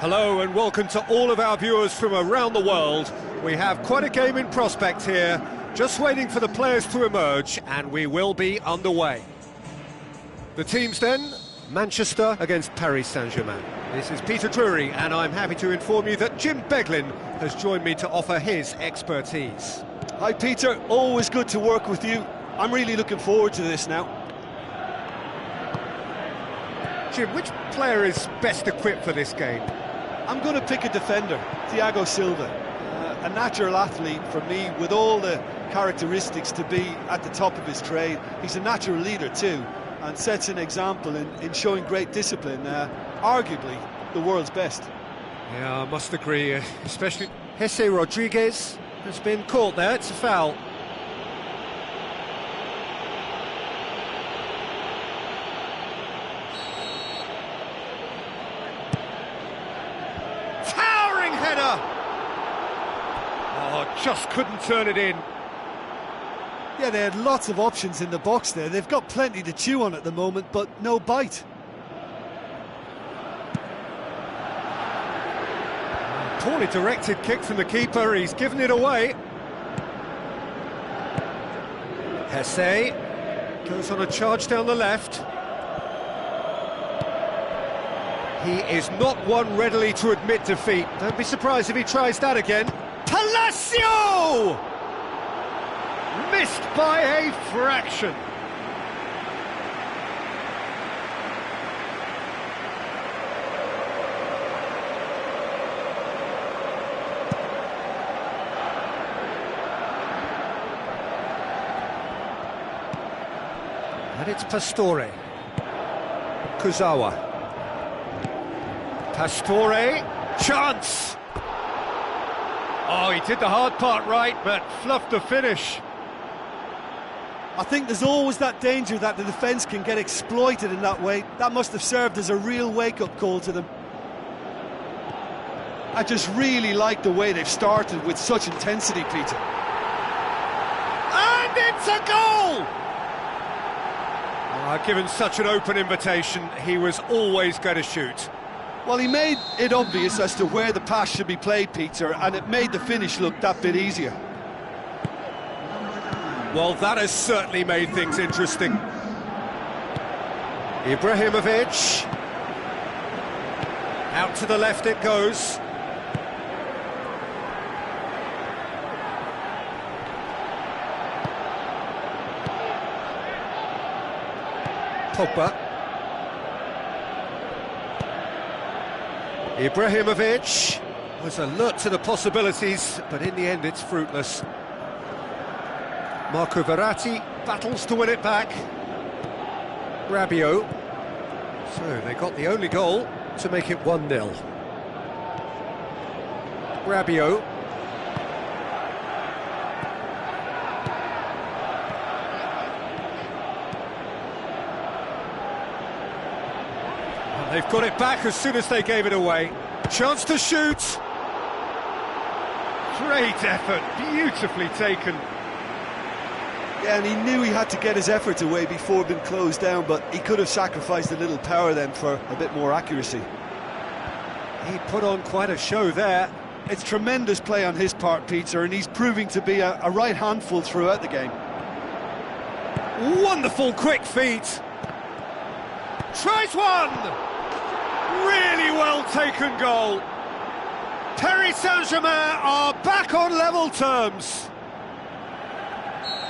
Hello and welcome to all of our viewers from around the world. We have quite a game in prospect here, just waiting for the players to emerge, and we will be underway. The teams then, Manchester against Paris Saint-Germain. This is Peter Drury, and I'm happy to inform you that Jim Beglin has joined me to offer his expertise. Hi Peter, always good to work with you. I'm really looking forward to this now. Jim, which player is best equipped for this game? I'm going to pick a defender, Thiago Silva. A natural athlete for me, with all the characteristics to be at the top of his trade. He's a natural leader too, and sets an example in showing great discipline, arguably the world's best. Yeah, I must agree, especially Jesse Rodriguez has been caught there, it's a foul. Towering header! Oh, just couldn't turn it in. Yeah, they had lots of options in the box there. They've got plenty to chew on at the moment, but no bite. Poorly directed kick from the keeper, he's given it away. Hesse goes on a charge down the left. He is not one readily to admit defeat. Don't be surprised if he tries that again. Palacio! Missed by a fraction. And it's Pastore. Kurzawa. Pastore. Chance! Oh, he did the hard part right, but fluffed the finish. I think there's always that danger that the defence can get exploited in that way. That must have served as a real wake-up call to them. I just really like the way they've started with such intensity, Peter. And it's a goal! Given such an open invitation, he was always going to shoot. Well, he made it obvious as to where the pass should be played, Peter, and it made the finish look that bit easier. Well, that has certainly made things interesting. Ibrahimovic. Out to the left it goes. Pogba. Ibrahimovic was alert to the possibilities, but in the end it's fruitless. Marco Verratti battles to win it back. Rabiot. So they got the only goal to make it 1-0. Rabiot. They've got it back as soon as they gave it away. Chance to shoot. Great effort, beautifully taken. Yeah, and he knew he had to get his efforts away before being closed down, but he could have sacrificed a little power then for a bit more accuracy. He put on quite a show there. It's tremendous play on his part, Peter, and he's proving to be a right handful throughout the game. Wonderful quick feet. Tries one! Really well taken goal. Paris Saint-Germain are back on level terms.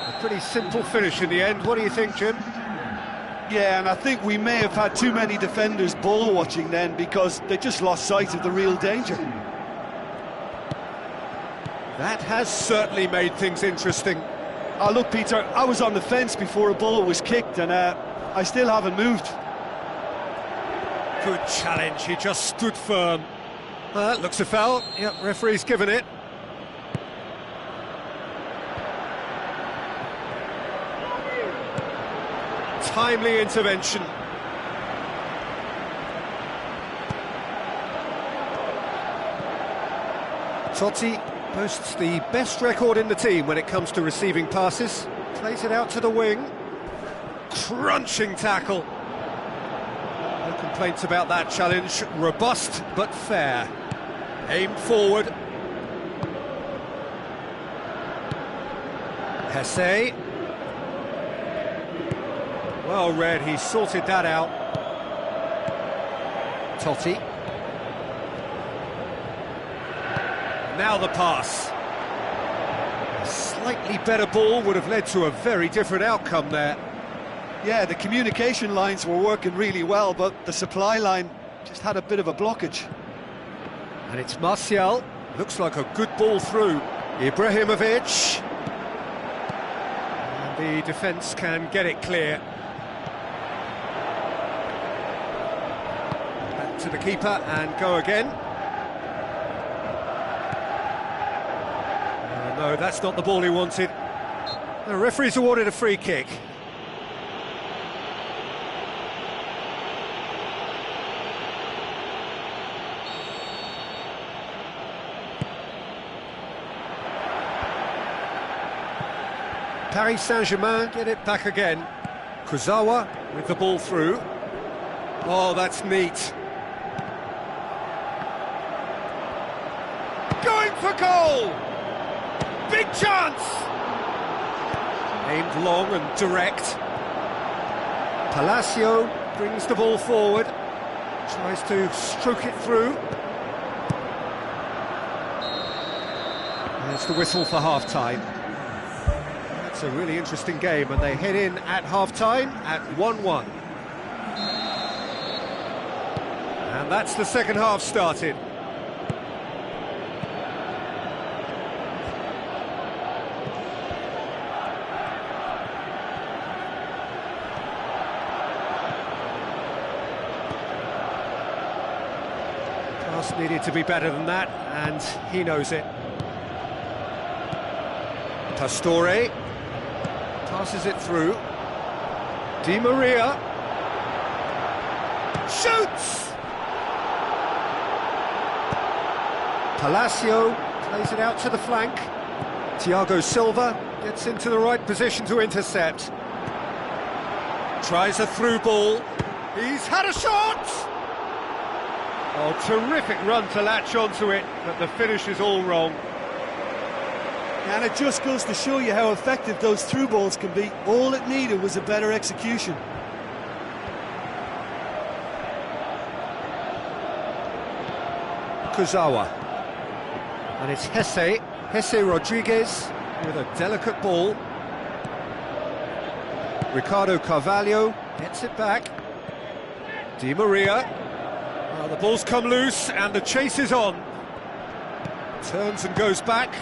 A pretty simple finish in the end. What do you think, Jim? Yeah, and I think we may have had too many defenders ball watching then because they just lost sight of the real danger. That has certainly made things interesting. Oh, look, Peter, I was on the fence before a ball was kicked and I still haven't moved. Good challenge, he just stood firm. That looks a foul. Yep, referee's given it. Timely intervention. Totti boasts the best record in the team when it comes to receiving passes. Plays it out to the wing. Crunching tackle. No complaints about that challenge. Robust but fair. Aimed forward. Hesse. Well read, he sorted that out. Totti. Now the pass. A slightly better ball would have led to a very different outcome there. Yeah, the communication lines were working really well, but the supply line just had a bit of a blockage. And it's Martial. Looks like a good ball through. Ibrahimovic. And the defence can get it clear. Back to the keeper and go again. No, that's not the ball he wanted. The referee's awarded a free kick. Paris Saint-Germain get it back again. Kurzawa with the ball through. Oh, that's neat. Going for goal! Big chance! Aimed long and direct. Palacio brings the ball forward, tries to stroke it through. There's the whistle for half-time. That's a really interesting game, and they head in at half-time at 1-1. And that's the second half started. Pass needed to be better than that, and he knows it. Pastore passes it through. Di Maria shoots! Palacio plays it out to the flank. Thiago Silva gets into the right position to intercept. Tries a through ball. He's had a shot! Oh, terrific run to latch onto it, but the finish is all wrong. And it just goes to show you how effective those through balls can be. All it needed was a better execution. Kurzawa. And it's Jesse Rodriguez with a delicate ball. Ricardo Carvalho gets it back. Di Maria. The ball's come loose and the chase is on. Turns and goes back.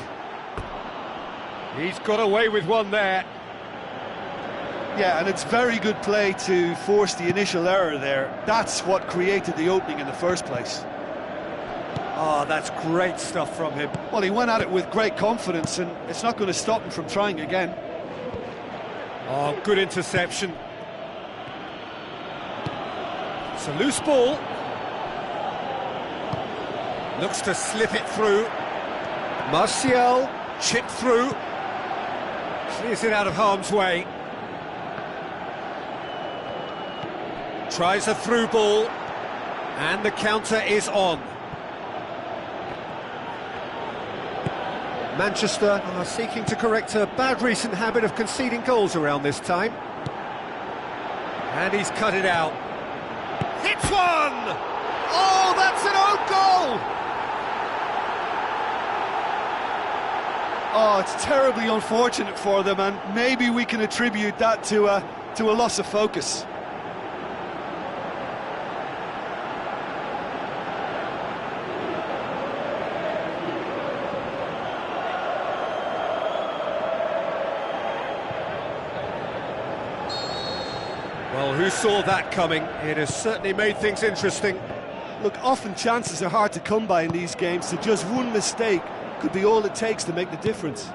He's got away with one there. Yeah, and it's very good play to force the initial error there. That's what created the opening in the first place. Oh, that's great stuff from him. Well, he went at it with great confidence, and it's not going to stop him from trying again. Oh, good interception. It's a loose ball. Looks to slip it through. Martial, chipped through. Clears it out of harm's way. Tries a through ball. And the counter is on. Manchester are seeking to correct a bad recent habit of conceding goals around this time. And he's cut it out. Hits one! Oh, that's an own goal! Oh, it's terribly unfortunate for them, and maybe we can attribute that to a loss of focus. Well, who saw that coming? It has certainly made things interesting. Look, often chances are hard to come by in these games, so just one mistake could be all it takes to make the difference.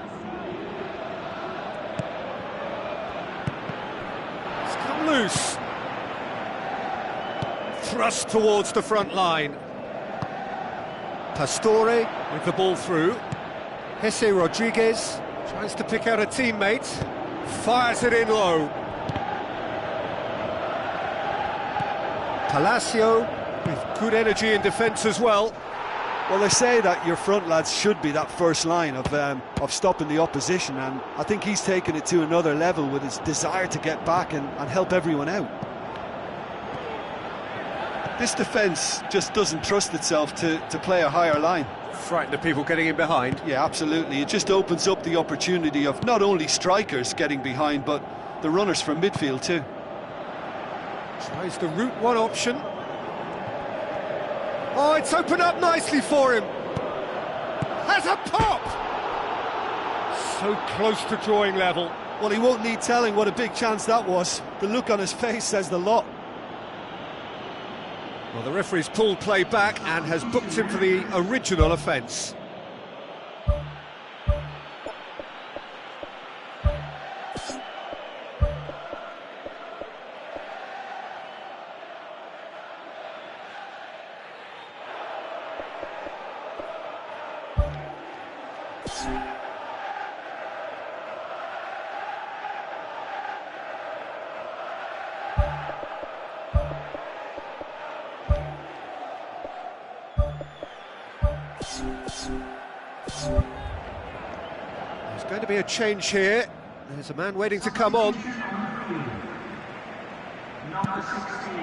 It's come loose. Thrust towards the front line. Pastore with the ball through. Jesse Rodriguez tries to pick out a teammate. Fires it in low. Palacio with good energy in defence as well. Well, they say that your front lads should be that first line of stopping the opposition, and I think he's taken it to another level with his desire to get back and help everyone out. This defence just doesn't trust itself to play a higher line. Frightened of people getting in behind. Yeah, absolutely. It just opens up the opportunity of not only strikers getting behind, but the runners from midfield too. Tries the route one option. Oh, it's opened up nicely for him. Has a pop! So close to drawing level. Well, he won't need telling what a big chance that was. The look on his face says the lot. Well, the referee's pulled play back and has booked him for the original offence. There's going to be a change here. There's a man waiting to come on. Number 16.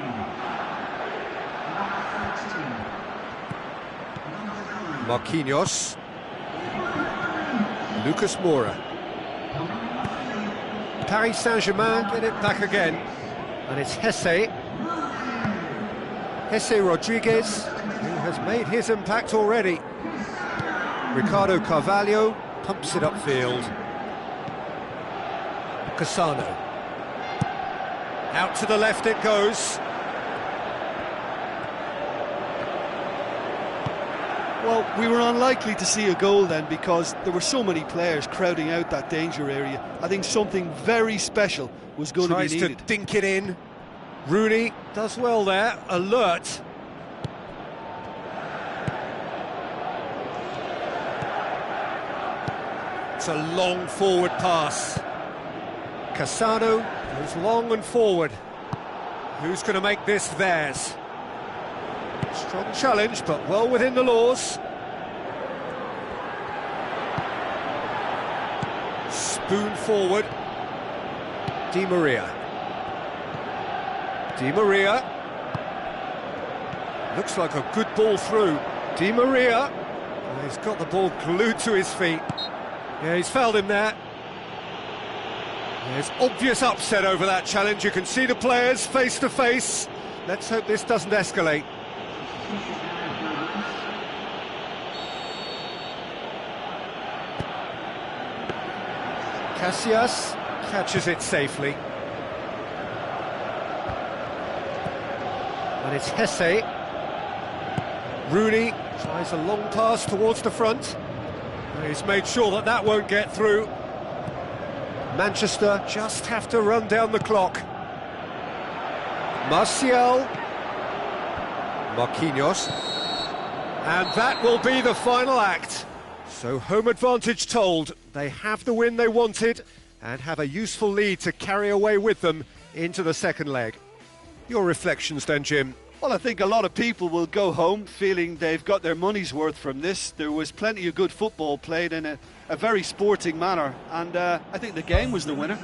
Number 13. Number 3. Marquinhos. Lucas Moura. Paris Saint-Germain get it back again. And it's Hesse. Hesse Rodriguez, who has made his impact already. Ricardo Carvalho pumps it upfield. Cassano. Out to the left it goes. Well, we were unlikely to see a goal then because there were so many players crowding out that danger area. I think something very special was going to be Tries needed. to dink it in. Rooney does well there, alert. It's a long forward pass. Cassano goes long and forward. Who's going to make this theirs? Strong challenge, but well within the laws. Spoon forward. Di Maria. Di Maria. Looks like a good ball through. Di Maria. Oh, he's got the ball glued to his feet. Yeah, he's fouled him there. There's obvious upset over that challenge. You can see the players face to face. Let's hope this doesn't escalate. Casillas catches it safely. And it's Hesse. Rooney tries a long pass towards the front. He's made sure that that won't get through. Manchester just have to run down the clock. Martial. Marquinhos. And that will be the final act. So home advantage told. They have the win they wanted and have a useful lead to carry away with them into the second leg. Your reflections then, Jim? Well, I think a lot of people will go home feeling they've got their money's worth from this. There was plenty of good football played in a very sporting manner, and I think the game was the winner.